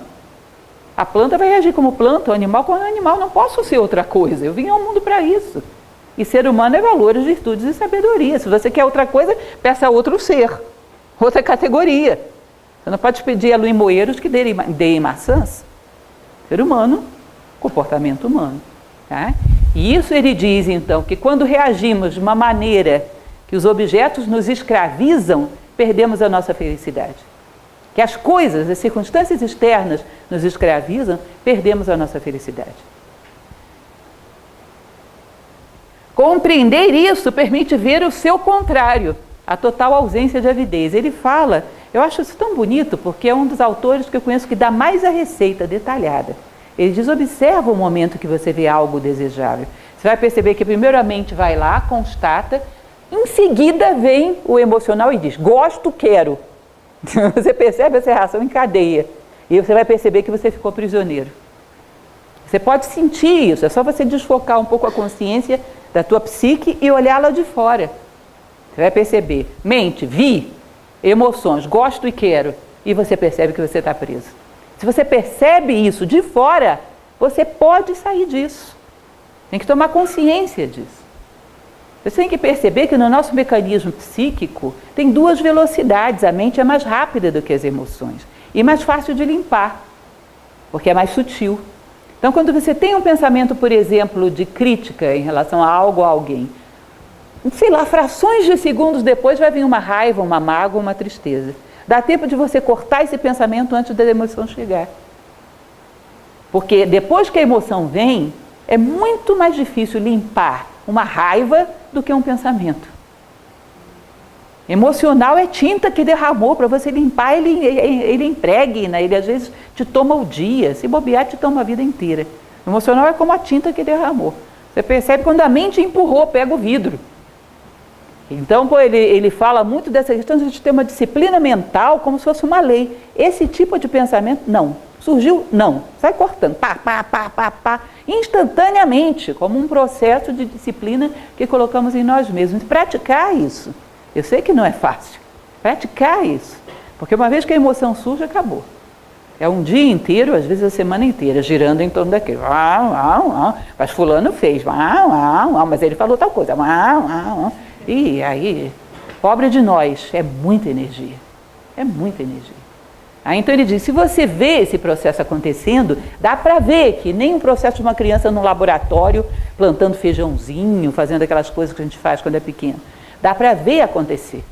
A planta vai reagir como planta, o animal como animal. Não posso ser outra coisa. Eu vim ao mundo para isso. E ser humano é valores, virtudes e sabedoria. Se você quer outra coisa, peça outro ser, outra categoria. Você não pode pedir a limoeiros que deem maçãs. Ser humano, comportamento humano. Tá? E isso ele diz, então, que quando reagimos de uma maneira que os objetos nos escravizam, perdemos a nossa felicidade. Que as coisas, as circunstâncias externas nos escravizam, perdemos a nossa felicidade. Compreender isso permite ver o seu contrário, a total ausência de avidez. Ele fala, eu acho isso tão bonito, porque é um dos autores que eu conheço que dá mais a receita detalhada. Ele diz, observa o momento que você vê algo desejável. Você vai perceber que primeiramente vai lá, constata, em seguida vem o emocional e diz, gosto, quero. Você percebe essa reação em cadeia. E você vai perceber que você ficou prisioneiro. Você pode sentir isso, é só você desfocar um pouco a consciência da tua psique e olhá-la de fora. Você vai perceber, mente, vi, emoções, gosto e quero, e você percebe que você está preso. Se você percebe isso de fora, você pode sair disso. Tem que tomar consciência disso. Você tem que perceber que no nosso mecanismo psíquico tem duas velocidades. A mente é mais rápida do que as emoções e mais fácil de limpar, porque é mais sutil. Então, quando você tem um pensamento, por exemplo, de crítica em relação a algo ou a alguém, sei lá, frações de segundos depois vai vir uma raiva, uma mágoa, uma tristeza. Dá tempo de você cortar esse pensamento antes da emoção chegar. Porque depois que a emoção vem, é muito mais difícil limpar uma raiva do que um pensamento. Emocional é tinta que derramou, para você limpar, ele impregna, ele às vezes te toma o dia, se bobear te toma a vida inteira. Emocional é como a tinta que derramou. Você percebe quando a mente empurrou, pega o vidro. Então, ele fala muito dessa questão de a gente ter uma disciplina mental como se fosse uma lei. Esse tipo de pensamento, não. Surgiu, não. Sai cortando, pá, pá, pá, pá, pá, instantaneamente, como um processo de disciplina que colocamos em nós mesmos. Praticar isso. Eu sei que não é fácil. Praticar isso. Porque uma vez que a emoção surge, acabou. É um dia inteiro, às vezes a semana inteira, girando em torno daquilo. Mas fulano fez. Mas ele falou tal coisa. E aí, pobre de nós, é muita energia. É muita energia. Aí, então ele diz, se você vê esse processo acontecendo, dá para ver que nem o processo de uma criança no laboratório, plantando feijãozinho, fazendo aquelas coisas que a gente faz quando é pequeno. Dá para ver acontecer.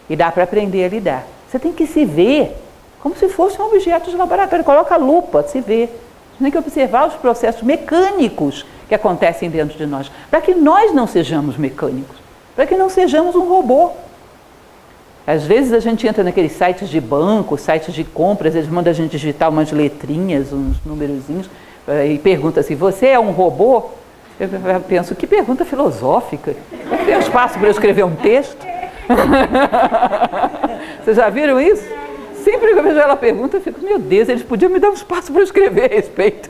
E dá para aprender a lidar. Você tem que se ver como se fosse um objeto de laboratório. Coloca a lupa, se vê. Você tem que observar os processos mecânicos que acontecem dentro de nós, para que nós não sejamos mecânicos, para que não sejamos um robô. Às vezes a gente entra naqueles sites de banco, sites de compras, eles mandam a gente digitar umas letrinhas, uns numerozinhos, e pergunta assim, você é um robô? Eu penso, que pergunta filosófica. Tem espaço para eu escrever um texto? Vocês já viram isso? Sempre que eu vejo ela pergunta, eu fico, meu Deus, eles podiam me dar um espaço para eu escrever a respeito.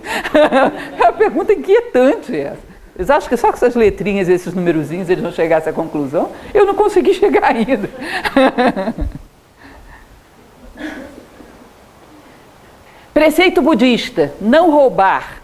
É uma pergunta inquietante essa. Eles acham que só com essas letrinhas, esses numerozinhos, eles vão chegar a essa conclusão? Eu não consegui chegar ainda. Preceito budista, não roubar.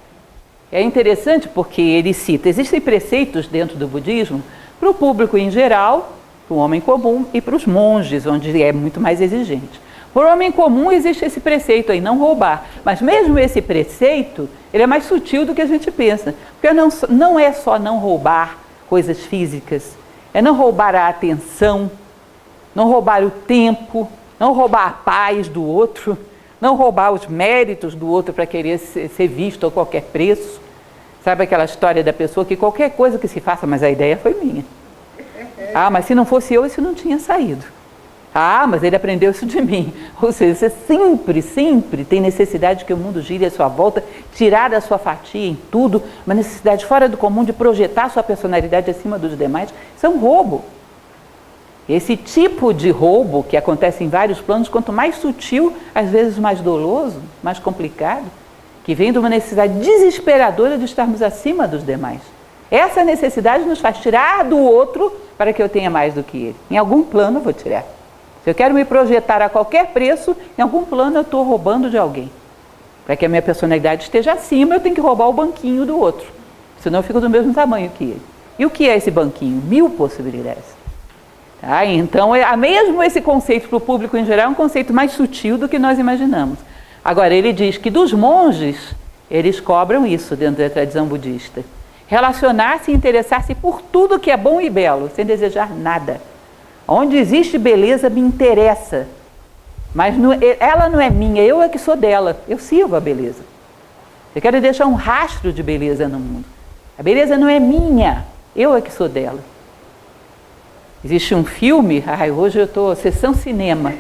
É interessante porque ele cita, existem preceitos dentro do budismo para o público em geral para o homem comum e para os monges, onde é muito mais exigente. Para o homem comum existe esse preceito aí, não roubar. Mas mesmo esse preceito, ele é mais sutil do que a gente pensa. Porque não é só não roubar coisas físicas, é não roubar a atenção, não roubar o tempo, não roubar a paz do outro, não roubar os méritos do outro para querer ser visto a qualquer preço. Sabe aquela história da pessoa que qualquer coisa que se faça, mas a ideia foi minha. Ah, mas se não fosse eu, isso não tinha saído. Ah, mas ele aprendeu isso de mim. Ou seja, você sempre tem necessidade que o mundo gire à sua volta, tirar da sua fatia em tudo, uma necessidade fora do comum de projetar sua personalidade acima dos demais. Isso é um roubo. Esse tipo de roubo, que acontece em vários planos, quanto mais sutil, às vezes mais doloso, mais complicado, que vem de uma necessidade desesperadora de estarmos acima dos demais. Essa necessidade nos faz tirar do outro para que eu tenha mais do que ele. Em algum plano eu vou tirar. Se eu quero me projetar a qualquer preço, em algum plano eu estou roubando de alguém. Para que a minha personalidade esteja acima, eu tenho que roubar o banquinho do outro. Senão eu fico do mesmo tamanho que ele. E o que é esse banquinho? 1000 possibilidades. Tá? Então, mesmo esse conceito para o público em geral é um conceito mais sutil do que nós imaginamos. Agora, ele diz que dos monges, eles cobram isso dentro da tradição budista. Relacionar-se e interessar-se por tudo que é bom e belo, sem desejar nada. Onde existe beleza, me interessa. Mas ela não é minha, eu é que sou dela. Eu sirvo a beleza. Eu quero deixar um rastro de beleza no mundo. A beleza não é minha, eu é que sou dela. Existe um filme, hoje eu estou sessão cinema,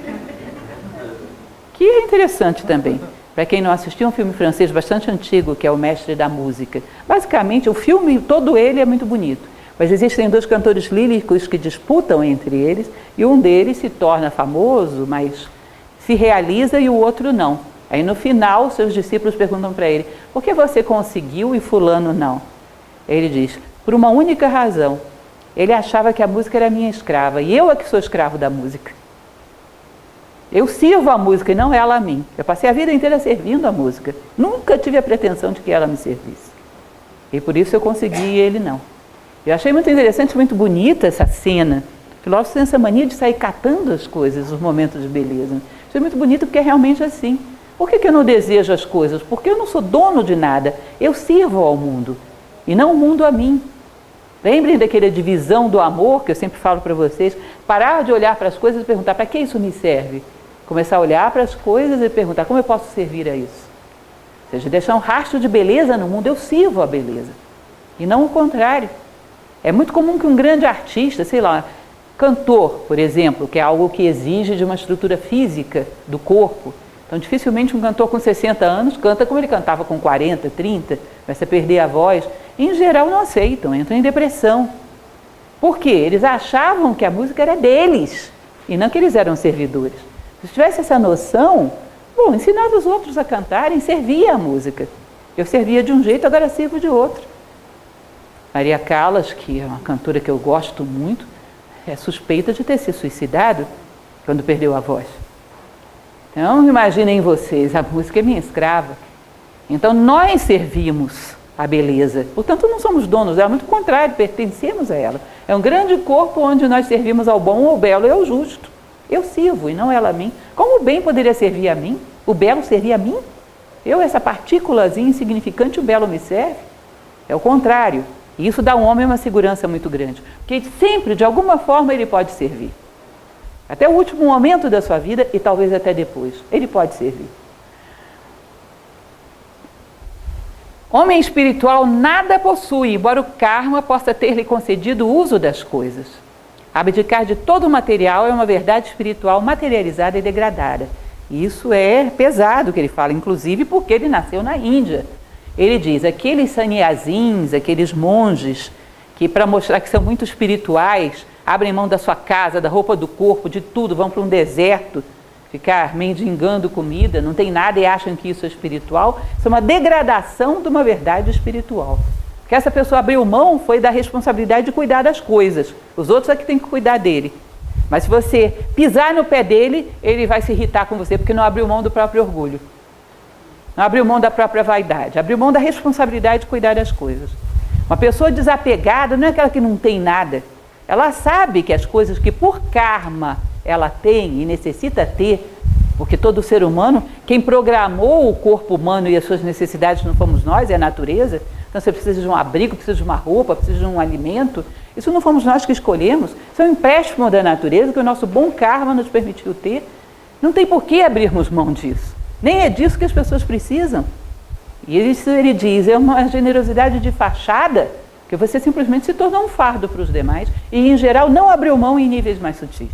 que é interessante também. Para quem não assistiu, um filme francês bastante antigo, que é O Mestre da Música. Basicamente, o filme, todo ele é muito bonito. Mas existem 2 cantores líricos que disputam entre eles, e um deles se torna famoso, mas se realiza e o outro não. Aí no final, seus discípulos perguntam para ele, por que você conseguiu e fulano não? Ele diz, por uma única razão. Ele achava que a música era minha escrava, e eu é que sou escravo da música. Eu sirvo a música e não ela a mim. Eu passei a vida inteira servindo a música. Nunca tive a pretensão de que ela me servisse. E por isso eu consegui e ele não. Eu achei muito interessante, muito bonita essa cena. O filósofo tem essa mania de sair catando as coisas, os momentos de beleza. Achei muito bonito porque é realmente assim. Por que eu não desejo as coisas? Porque eu não sou dono de nada. Eu sirvo ao mundo e não o mundo a mim. Lembrem daquela divisão do amor que eu sempre falo para vocês. Parar de olhar para as coisas e perguntar, para que isso me serve? Começar a olhar para as coisas e perguntar, como eu posso servir a isso? Ou seja, deixar um rastro de beleza no mundo, eu sirvo a beleza. E não o contrário. É muito comum que um grande artista, sei lá, cantor, por exemplo, que é algo que exige de uma estrutura física do corpo. Então, dificilmente um cantor com 60 anos canta como ele cantava com 40, 30, vai se perder a voz. Em geral, não aceitam, entram em depressão. Por quê? Eles achavam que a música era deles e não que eles eram servidores. Se tivesse essa noção, bom, ensinava os outros a cantarem, servia a música. Eu servia de um jeito, agora sirvo de outro. Maria Callas, que é uma cantora que eu gosto muito, é suspeita de ter se suicidado quando perdeu a voz. Então, imaginem vocês, a música é minha escrava. Então, nós servimos a beleza. Portanto, não somos donos dela, muito contrário, pertencemos a ela. É um grande corpo onde nós servimos ao bom, ao belo e ao justo. Eu sirvo e não ela a mim. Como o bem poderia servir a mim? O belo servir a mim? Eu, essa partículazinha insignificante, o belo me serve? É o contrário. E isso dá ao homem uma segurança muito grande. Porque sempre, de alguma forma, ele pode servir. Até o último momento da sua vida e talvez até depois. Ele pode servir. Homem espiritual nada possui, embora o karma possa ter-lhe concedido o uso das coisas. Abdicar de todo o material é uma verdade espiritual materializada e degradada. Isso é pesado que ele fala, inclusive porque ele nasceu na Índia. Ele diz, aqueles sannyasins, aqueles monges, que para mostrar que são muito espirituais, abrem mão da sua casa, da roupa do corpo, de tudo, vão para um deserto, ficar mendigando comida, não tem nada e acham que isso é espiritual. Isso é uma degradação de uma verdade espiritual. Porque essa pessoa abriu mão foi da responsabilidade de cuidar das coisas. Os outros é que tem que cuidar dele. Mas se você pisar no pé dele, ele vai se irritar com você, porque não abriu mão do próprio orgulho. Não abriu mão da própria vaidade. Abriu mão da responsabilidade de cuidar das coisas. Uma pessoa desapegada não é aquela que não tem nada. Ela sabe que as coisas que por karma ela tem e necessita ter, porque todo ser humano, quem programou o corpo humano e as suas necessidades não fomos nós, é a natureza. Então você precisa de um abrigo, precisa de uma roupa, precisa de um alimento. Isso não fomos nós que escolhemos. Isso é um empréstimo da natureza que o nosso bom karma nos permitiu ter. Não tem por que abrirmos mão disso. Nem é disso que as pessoas precisam. E isso ele diz, é uma generosidade de fachada, que você simplesmente se tornou um fardo para os demais e, em geral, não abriu mão em níveis mais sutis.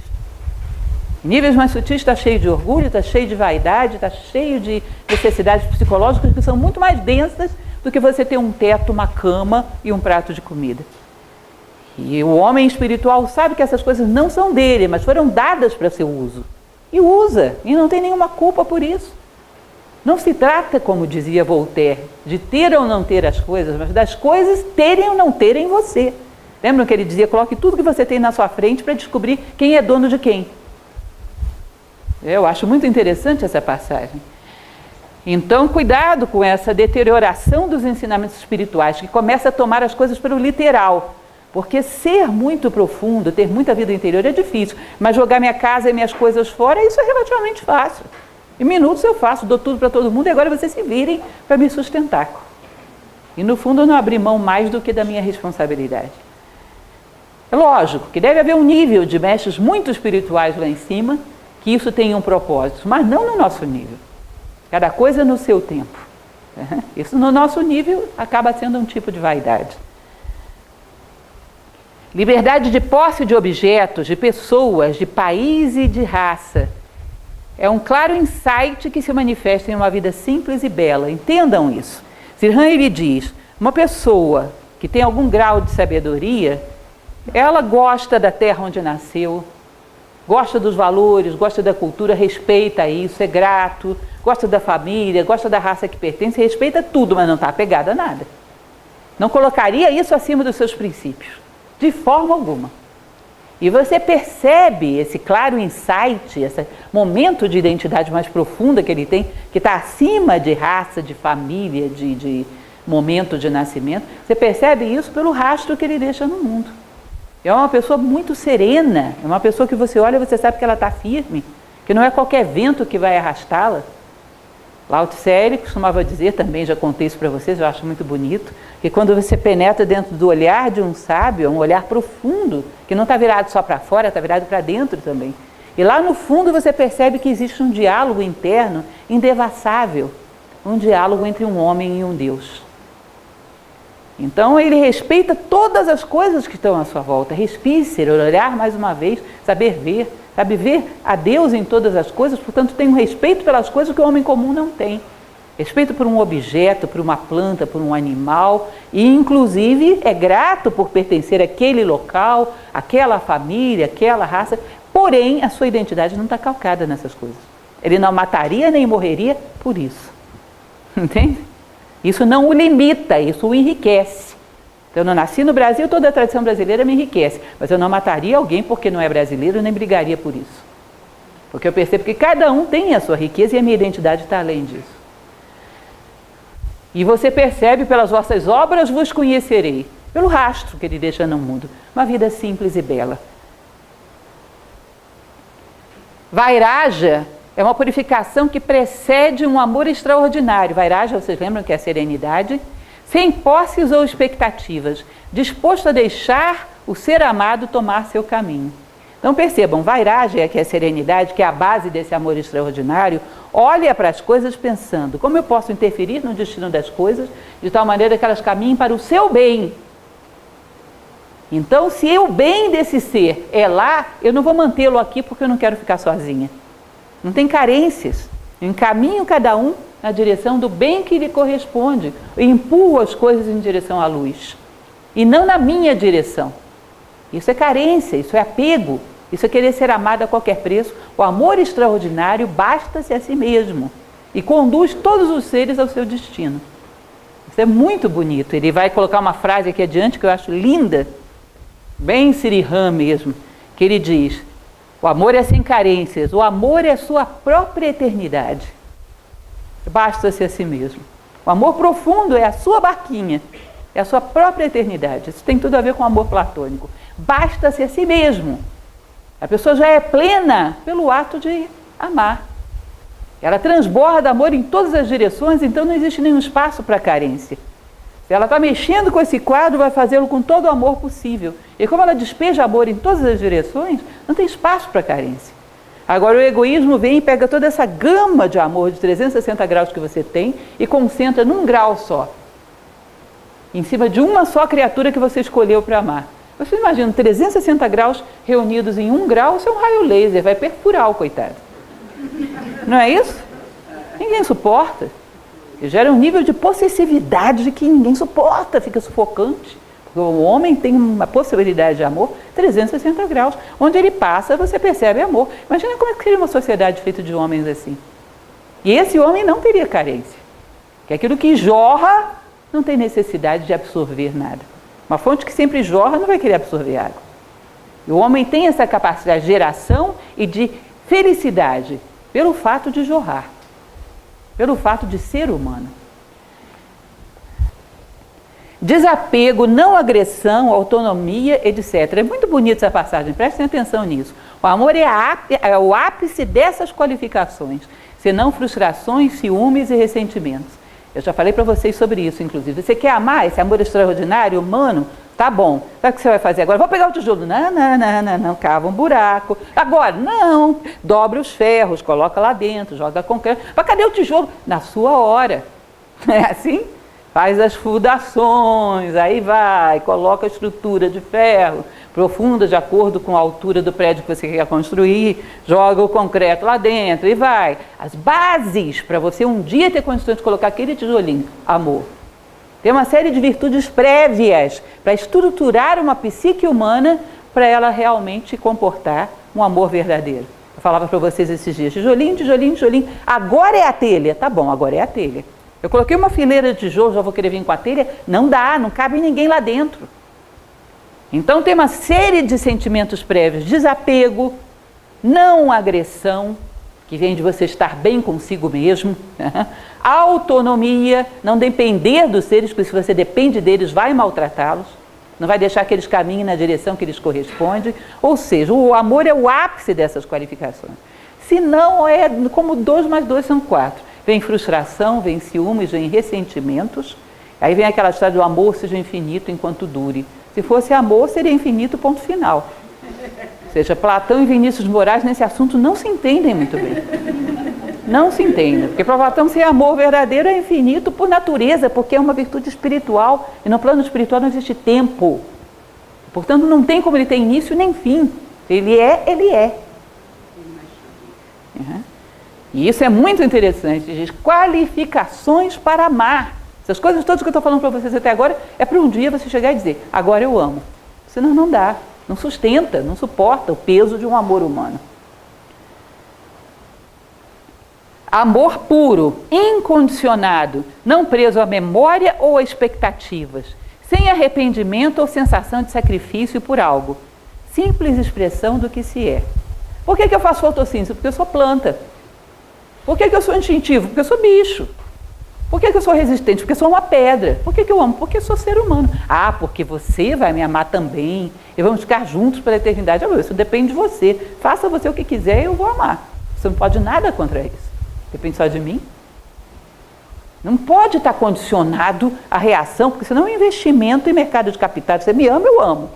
Em níveis mais sutis está cheio de orgulho, está cheio de vaidade, está cheio de necessidades psicológicas que são muito mais densas do que você ter um teto, uma cama e um prato de comida. E o homem espiritual sabe que essas coisas não são dele, mas foram dadas para seu uso. E usa, e não tem nenhuma culpa por isso. Não se trata, como dizia Voltaire, de ter ou não ter as coisas, mas das coisas terem ou não terem você. Lembram que ele dizia, coloque tudo que você tem na sua frente para descobrir quem é dono de quem. Eu acho muito interessante essa passagem. Então, cuidado com essa deterioração dos ensinamentos espirituais, que começa a tomar as coisas pelo literal. Porque ser muito profundo, ter muita vida interior é difícil, mas jogar minha casa e minhas coisas fora, isso é relativamente fácil. Em minutos eu faço, dou tudo para todo mundo e agora vocês se virem para me sustentar. E no fundo eu não abri mão mais do que da minha responsabilidade. É lógico que deve haver um nível de mestres muito espirituais lá em cima, que isso tenha um propósito, mas não no nosso nível. Cada coisa no seu tempo. Isso no nosso nível acaba sendo um tipo de vaidade. Liberdade de posse de objetos, de pessoas, de país e de raça. É um claro insight que se manifesta em uma vida simples e bela. Entendam isso. Sirhan, ele diz, uma pessoa que tem algum grau de sabedoria, ela gosta da terra onde nasceu, gosta dos valores, gosta da cultura, respeita isso, é grato, gosta da família, gosta da raça que pertence, respeita tudo, mas não está apegada a nada. Não colocaria isso acima dos seus princípios, de forma alguma. E você percebe esse claro insight, esse momento de identidade mais profunda que ele tem, que está acima de raça, de família, de momento de nascimento. Você percebe isso pelo rastro que ele deixa no mundo. É uma pessoa muito serena, é uma pessoa que você olha e você sabe que ela está firme, que não é qualquer vento que vai arrastá-la. Lao Tse ele costumava dizer, também já contei isso para vocês, eu acho muito bonito, que quando você penetra dentro do olhar de um sábio, é um olhar profundo, que não está virado só para fora, está virado para dentro também. E lá no fundo você percebe que existe um diálogo interno indevassável, um diálogo entre um homem e um Deus. Então ele respeita todas as coisas que estão à sua volta. Respire, olhar mais uma vez, saber ver, sabe ver a Deus em todas as coisas, portanto tem um respeito pelas coisas que o homem comum não tem. Respeito por um objeto, por uma planta, por um animal, e inclusive é grato por pertencer àquele local, àquela família, àquela raça, porém a sua identidade não está calcada nessas coisas. Ele não mataria nem morreria por isso. Entende? Isso não o limita, isso o enriquece. Então, eu não nasci no Brasil, toda a tradição brasileira me enriquece, mas eu não mataria alguém porque não é brasileiro, nem brigaria por isso. Porque eu percebo que cada um tem a sua riqueza e a minha identidade está além disso. E você percebe, pelas vossas obras vos conhecerei, pelo rastro que ele deixa no mundo. Uma vida simples e bela. Vairaja é uma purificação que precede um amor extraordinário. Vairaja, vocês lembram que é a serenidade? Sem posses ou expectativas, disposto a deixar o ser amado tomar seu caminho. Então percebam, Vairaja, que é a serenidade, que é a base desse amor extraordinário, olha para as coisas pensando, como eu posso interferir no destino das coisas, de tal maneira que elas caminhem para o seu bem. Então, se o bem desse ser é lá, eu não vou mantê-lo aqui porque eu não quero ficar sozinha. Não tem carências. Eu encaminho cada um na direção do bem que lhe corresponde. Eu empurro as coisas em direção à luz. E não na minha direção. Isso é carência, isso é apego. Isso é querer ser amado a qualquer preço. O amor extraordinário basta-se a si mesmo. E conduz todos os seres ao seu destino. Isso é muito bonito. Ele vai colocar uma frase aqui adiante que eu acho linda. Bem Sirhan mesmo. Que ele diz... O amor é sem carências, o amor é a sua própria eternidade. Basta-se a si mesmo. O amor profundo é a sua barquinha. é a sua própria eternidade. Isso tem tudo a ver com o amor platônico. Basta-se a si mesmo. A pessoa já é plena pelo ato de amar. Ela transborda amor em todas as direções, então não existe nenhum espaço para carência. Se ela está mexendo com esse quadro, vai fazê-lo com todo o amor possível. E como ela despeja amor em todas as direções, não tem espaço para carência. Agora o egoísmo vem e pega toda essa gama de amor de 360 graus que você tem e concentra num grau só. Em cima de uma só criatura que você escolheu para amar. Você imagina 360 graus reunidos em um grau, isso é um raio laser, vai perfurar o coitado. Não é isso? Ninguém suporta. Gera um nível de possessividade que ninguém suporta, fica sufocante. O homem tem uma possibilidade de amor 360 graus. Onde ele passa, você percebe amor. Imagina como é que seria uma sociedade feita de homens assim. E esse homem não teria carência. Porque aquilo que jorra não tem necessidade de absorver nada. Uma fonte que sempre jorra não vai querer absorver água. E o homem tem essa capacidade de geração e de felicidade pelo fato de jorrar. Pelo fato de ser humano. Desapego, não agressão, autonomia, etc. É muito bonita essa passagem, prestem atenção nisso. O amor é o ápice dessas qualificações, senão frustrações, ciúmes e ressentimentos. Eu já falei para vocês sobre isso, inclusive. Você quer amar esse amor extraordinário, humano? Tá bom. Sabe o que você vai fazer agora? Vou pegar o tijolo. Não, cava um buraco. Agora, não. Dobra os ferros, coloca lá dentro, joga concreto. Mas cadê o tijolo? Na sua hora. Não é assim? Faz as fundações, aí vai, coloca a estrutura de ferro, profunda de acordo com a altura do prédio que você quer construir, joga o concreto lá dentro e vai. As bases para você um dia ter condições de colocar aquele tijolinho, amor. Tem uma série de virtudes prévias para estruturar uma psique humana para ela realmente comportar um amor verdadeiro. Eu falava para vocês esses dias, tijolinho, tijolinho, tijolinho, agora é a telha. Tá bom, agora é a telha. Eu coloquei uma fileira de tijolo, já vou querer vir com a telha? Não dá, não cabe ninguém lá dentro. Então tem uma série de sentimentos prévios, desapego, não agressão, que vem de você estar bem consigo mesmo, autonomia, não depender dos seres, porque se você depende deles, vai maltratá-los, não vai deixar que eles caminhem na direção que lhes corresponde, ou seja, o amor é o ápice dessas qualificações. Se não, é como 2 mais 2 são 4. Vem frustração, vem ciúmes, vem ressentimentos. Aí vem aquela história do amor seja infinito enquanto dure. Se fosse amor, seria infinito, ponto final. Ou seja, Platão e Vinícius de Moraes nesse assunto não se entendem muito bem. Não se entendem. Porque para Platão ser amor verdadeiro é infinito por natureza, porque é uma virtude espiritual. E no plano espiritual não existe tempo. Portanto, não tem como ele ter início nem fim. Ele é, ele é. Uhum. E isso é muito interessante, diz qualificações para amar. Essas coisas todas que eu estou falando para vocês até agora, é para um dia você chegar e dizer, agora eu amo. Senão não dá, não sustenta, não suporta o peso de um amor humano. Amor puro, incondicionado, não preso à memória ou a expectativas, sem arrependimento ou sensação de sacrifício por algo. Simples expressão do que se é. Por que eu faço fotossíntese? Porque eu sou planta. Por que eu sou instintivo? Porque eu sou bicho. Por que eu sou resistente? Porque eu sou uma pedra. Por que eu amo? Porque eu sou ser humano. Ah, porque você vai me amar também. E vamos ficar juntos pela eternidade. Isso depende de você. Faça você o que quiser e eu vou amar. Você não pode nada contra isso. Depende só de mim. Não pode estar condicionado à reação, porque senão é um investimento em mercado de capitais. Você me ama, eu amo.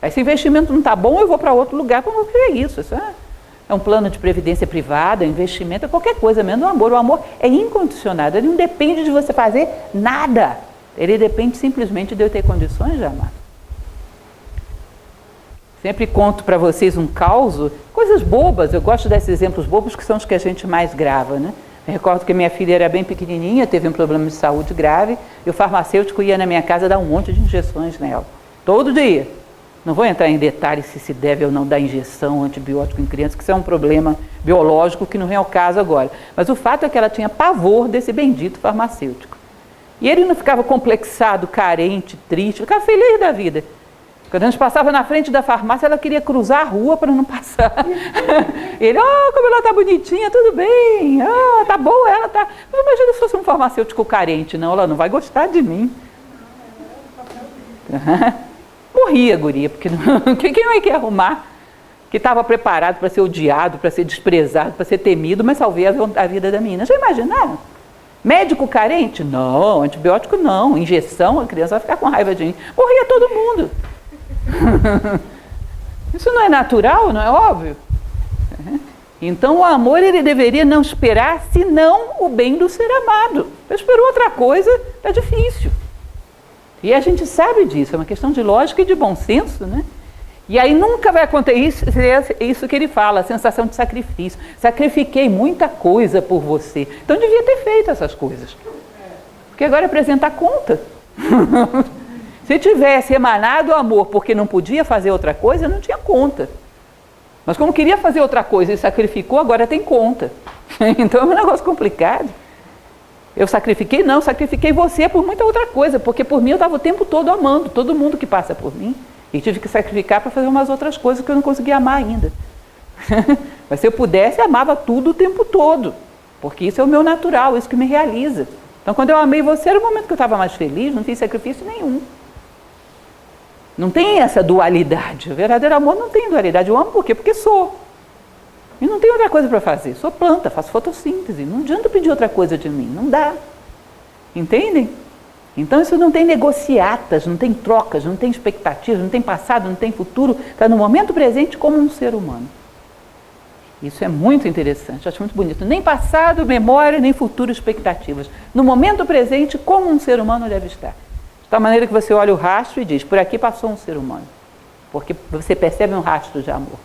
Esse investimento não está bom, eu vou para outro lugar para não ver isso. Isso é um plano de previdência privada, investimento, é qualquer coisa, menos o amor. O amor é incondicionado, ele não depende de você fazer nada. Ele depende simplesmente de eu ter condições de amar. Sempre conto para vocês um caos, coisas bobas, eu gosto desses exemplos bobos que são os que a gente mais grava, né? Eu recordo que minha filha era bem pequenininha, teve um problema de saúde grave, e o farmacêutico ia na minha casa dar um monte de injeções nela, todo dia. Não vou entrar em detalhes se deve ou não dar injeção antibiótico em crianças, que isso é um problema biológico que não vem ao caso agora. Mas o fato é que ela tinha pavor desse bendito farmacêutico. E ele não ficava complexado, carente, triste, ficava feliz da vida. Quando a gente passava na frente da farmácia, ela queria cruzar a rua para não passar. Ele, como ela tá bonitinha, tudo bem, tá boa ela, tá. Mas imagina se fosse um farmacêutico carente, não, ela não vai gostar de mim. Morria a guria, porque quem não quer arrumar? Que estava preparado para ser odiado, para ser desprezado, para ser temido, mas salvei a vida da menina. Já imaginaram? Médico carente? Não. Antibiótico não. Injeção, a criança vai ficar com raiva de mim. Morria todo mundo. Isso não é natural, não é óbvio? Então o amor, ele deveria não esperar senão o bem do ser amado. Se esperou outra coisa, está difícil. E a gente sabe disso, é uma questão de lógica e de bom senso, né? E aí nunca vai acontecer isso que ele fala, a sensação de sacrifício. Sacrifiquei muita coisa por você. Então devia ter feito essas coisas. Porque agora é apresentar conta. Se tivesse emanado amor porque não podia fazer outra coisa, não tinha conta. Mas como queria fazer outra coisa e sacrificou, agora tem conta. Então é um negócio complicado. Eu sacrifiquei? Não, sacrifiquei você por muita outra coisa, porque por mim eu estava o tempo todo amando, todo mundo que passa por mim. E tive que sacrificar para fazer umas outras coisas que eu não conseguia amar ainda. Mas se eu pudesse, eu amava tudo o tempo todo. Porque isso é o meu natural, isso que me realiza. Então quando eu amei você, era o momento que eu estava mais feliz, não fiz sacrifício nenhum. Não tem essa dualidade. O verdadeiro amor não tem dualidade. Eu amo por quê? Porque sou. E não tem outra coisa para fazer. Sou planta, faço fotossíntese. Não adianta pedir outra coisa de mim. Não dá. Entendem? Então isso não tem negociatas, não tem trocas, não tem expectativas, não tem passado, não tem futuro. Está no momento presente como um ser humano. Isso é muito interessante, acho muito bonito. Nem passado, memória, nem futuro, expectativas. No momento presente, como um ser humano deve estar. De tal maneira que você olha o rastro e diz, por aqui passou um ser humano. Porque você percebe um rastro de amor.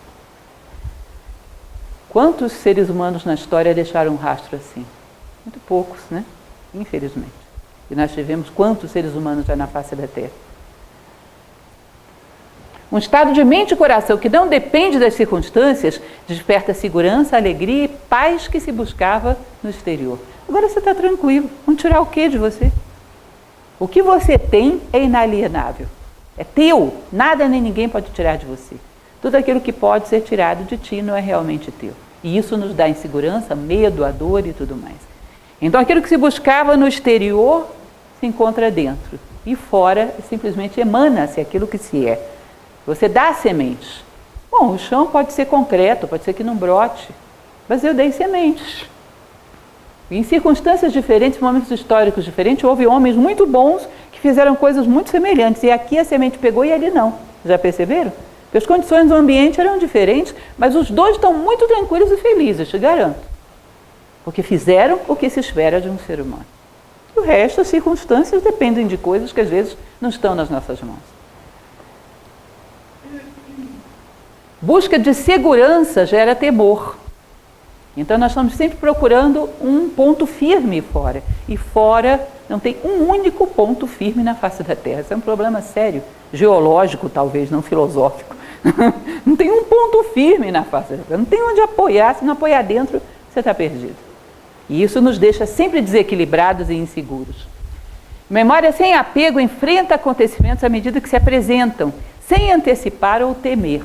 Quantos seres humanos na história deixaram um rastro assim? Muito poucos, né? Infelizmente. E nós tivemos quantos seres humanos já na face da Terra? Um estado de mente e coração que não depende das circunstâncias desperta segurança, alegria e paz que se buscava no exterior. Agora você está tranquilo. Vão tirar o que de você? O que você tem é inalienável. É teu. Nada nem ninguém pode tirar de você. Tudo aquilo que pode ser tirado de ti não é realmente teu. E isso nos dá insegurança, medo, a dor e tudo mais. Então aquilo que se buscava no exterior se encontra dentro. E fora simplesmente emana-se aquilo que se é. Você dá sementes. Bom, o chão pode ser concreto, pode ser que não brote. Mas eu dei sementes. Em circunstâncias diferentes, momentos históricos diferentes, houve homens muito bons que fizeram coisas muito semelhantes. E aqui a semente pegou e ali não. Já perceberam? Porque as condições do ambiente eram diferentes, mas os dois estão muito tranquilos e felizes, te garanto. Porque fizeram o que se espera de um ser humano. E o resto, as circunstâncias, dependem de coisas que às vezes não estão nas nossas mãos. Busca de segurança gera temor. Então nós estamos sempre procurando um ponto firme fora. E fora não tem um único ponto firme na face da Terra. Isso é um problema sério, geológico talvez, não filosófico. Não tem um ponto firme na face da Terra. Não tem onde apoiar, se não apoiar dentro, você está perdido. E isso nos deixa sempre desequilibrados e inseguros. Memória sem apego enfrenta acontecimentos à medida que se apresentam, sem antecipar ou temer.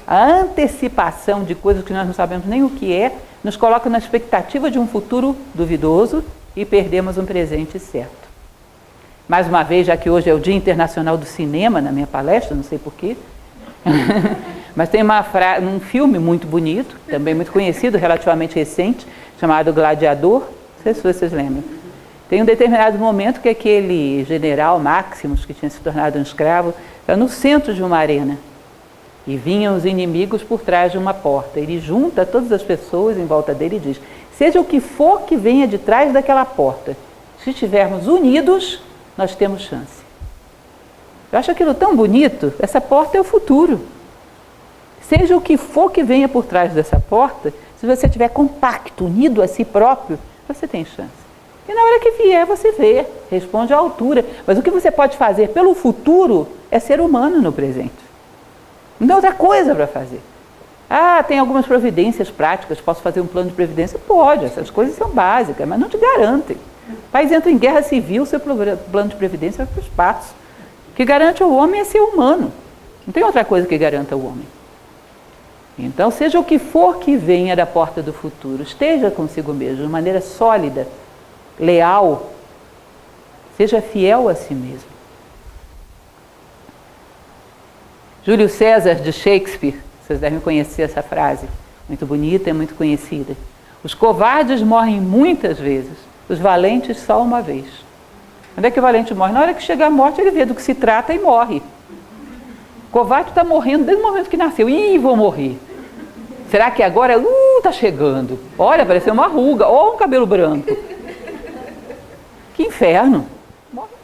A antecipação de coisas que nós não sabemos nem o que é, nos coloca na expectativa de um futuro duvidoso e perdemos um presente certo. Mais uma vez, já que hoje é o Dia Internacional do Cinema, na minha palestra, não sei porquê, mas tem um filme muito bonito, também muito conhecido, relativamente recente, chamado Gladiador, não sei se vocês lembram. Tem um determinado momento que aquele general Maximus, que tinha se tornado um escravo, está no centro de uma arena. E vinham os inimigos por trás de uma porta. Ele junta todas as pessoas em volta dele e diz, seja o que for que venha de trás daquela porta, se estivermos unidos, nós temos chance. Eu acho aquilo tão bonito, essa porta é o futuro. Seja o que for que venha por trás dessa porta, se você estiver compacto, unido a si próprio, você tem chance. E na hora que vier, você vê, responde à altura. Mas o que você pode fazer pelo futuro é ser humano no presente. Não tem outra coisa para fazer. Ah, tem algumas providências práticas, posso fazer um plano de previdência? Pode, essas coisas são básicas, mas não te garantem. O país entra em guerra civil, seu plano de previdência vai para o espaço. O que garante ao homem é ser humano. Não tem outra coisa que garanta o homem. Então, seja o que for que venha da porta do futuro, esteja consigo mesmo de maneira sólida, leal, seja fiel a si mesmo. Júlio César, de Shakespeare, vocês devem conhecer essa frase, muito bonita e muito conhecida. Os covardes morrem muitas vezes, os valentes só uma vez. Onde é que o valente morre? Na hora que chega a morte, ele vê do que se trata e morre. O covarde está morrendo desde o momento que nasceu. Ih, vou morrer. Será que agora, está chegando. Olha, apareceu uma ruga, ou um cabelo branco. Que inferno.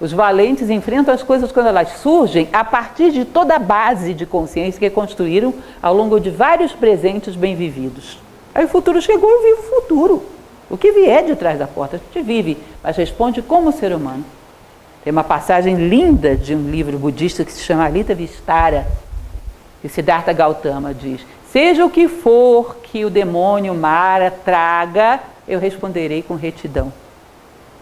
Os valentes enfrentam as coisas quando elas surgem a partir de toda a base de consciência que construíram ao longo de vários presentes bem vividos. Aí o futuro chegou, eu vivo o futuro. O que vier de trás da porta, a gente vive, mas responde como ser humano. Tem uma passagem linda de um livro budista que se chama Alita Vistara, que Siddhartha Gautama diz: seja o que for que o demônio Mara traga, eu responderei com retidão.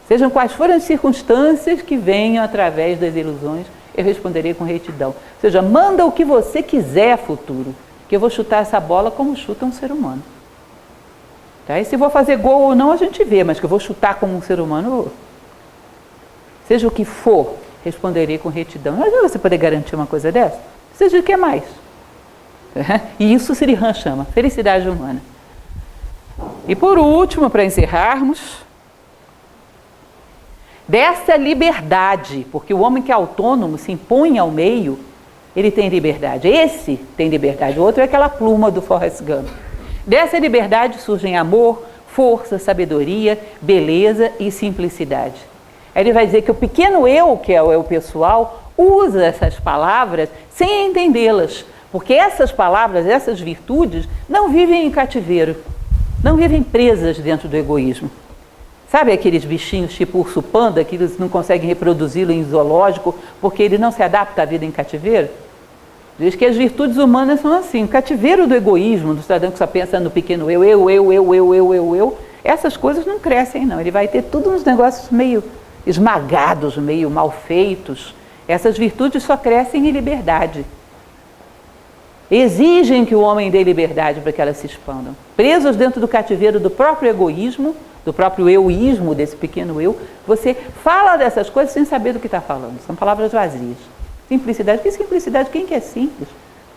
Sejam quais forem as circunstâncias que venham através das ilusões, eu responderei com retidão. Ou seja, manda o que você quiser, futuro, que eu vou chutar essa bola como chuta um ser humano. Tá? E se vou fazer gol ou não, a gente vê, mas que eu vou chutar como um ser humano, eu vou. Seja o que for, responderei com retidão. Imagina você poder garantir uma coisa dessa? Seja o que mais. E isso Sri Han chama felicidade humana. E por último, para encerrarmos, dessa liberdade, porque o homem que é autônomo se impõe ao meio, ele tem liberdade. Esse tem liberdade, o outro é aquela pluma do Forrest Gump. Dessa liberdade surgem amor, força, sabedoria, beleza e simplicidade. Aí ele vai dizer que o pequeno eu, que é o eu pessoal, usa essas palavras sem entendê-las, porque essas palavras, essas virtudes, não vivem em cativeiro, não vivem presas dentro do egoísmo. Sabe aqueles bichinhos tipo urso panda que eles não conseguem reproduzi-lo em zoológico porque ele não se adapta à vida em cativeiro? Diz que as virtudes humanas são assim, o cativeiro do egoísmo, do cidadão que só pensa no pequeno eu, essas coisas não crescem não, ele vai ter tudo uns negócios meio esmagados, meio mal feitos. Essas virtudes só crescem em liberdade. Exigem que o homem dê liberdade para que elas se expandam. Presos dentro do cativeiro do próprio egoísmo, do próprio euísmo, desse pequeno eu, você fala dessas coisas sem saber do que está falando. São palavras vazias. Simplicidade, que simplicidade? Quem que é simples?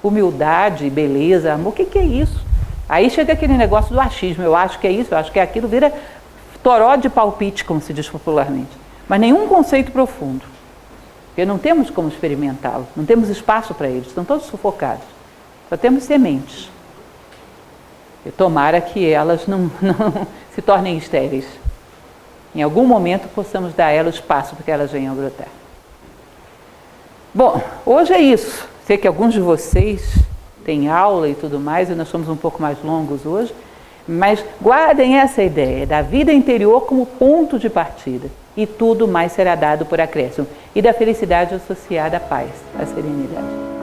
Humildade, beleza, amor, o que é isso? Aí chega aquele negócio do achismo, eu acho que é isso, eu acho que é aquilo, vira toró de palpite, como se diz popularmente. Mas nenhum conceito profundo, porque não temos como experimentá-lo, não temos espaço para eles, estão todos sufocados. Só temos sementes. E tomara que elas não se tornem estéreis. Em algum momento possamos dar a elas espaço para que elas venham a brotar. Bom, hoje é isso. Sei que alguns de vocês têm aula e tudo mais, e nós somos um pouco mais longos hoje, mas guardem essa ideia da vida interior como ponto de partida, e tudo mais será dado por acréscimo, e da felicidade associada à paz, à serenidade.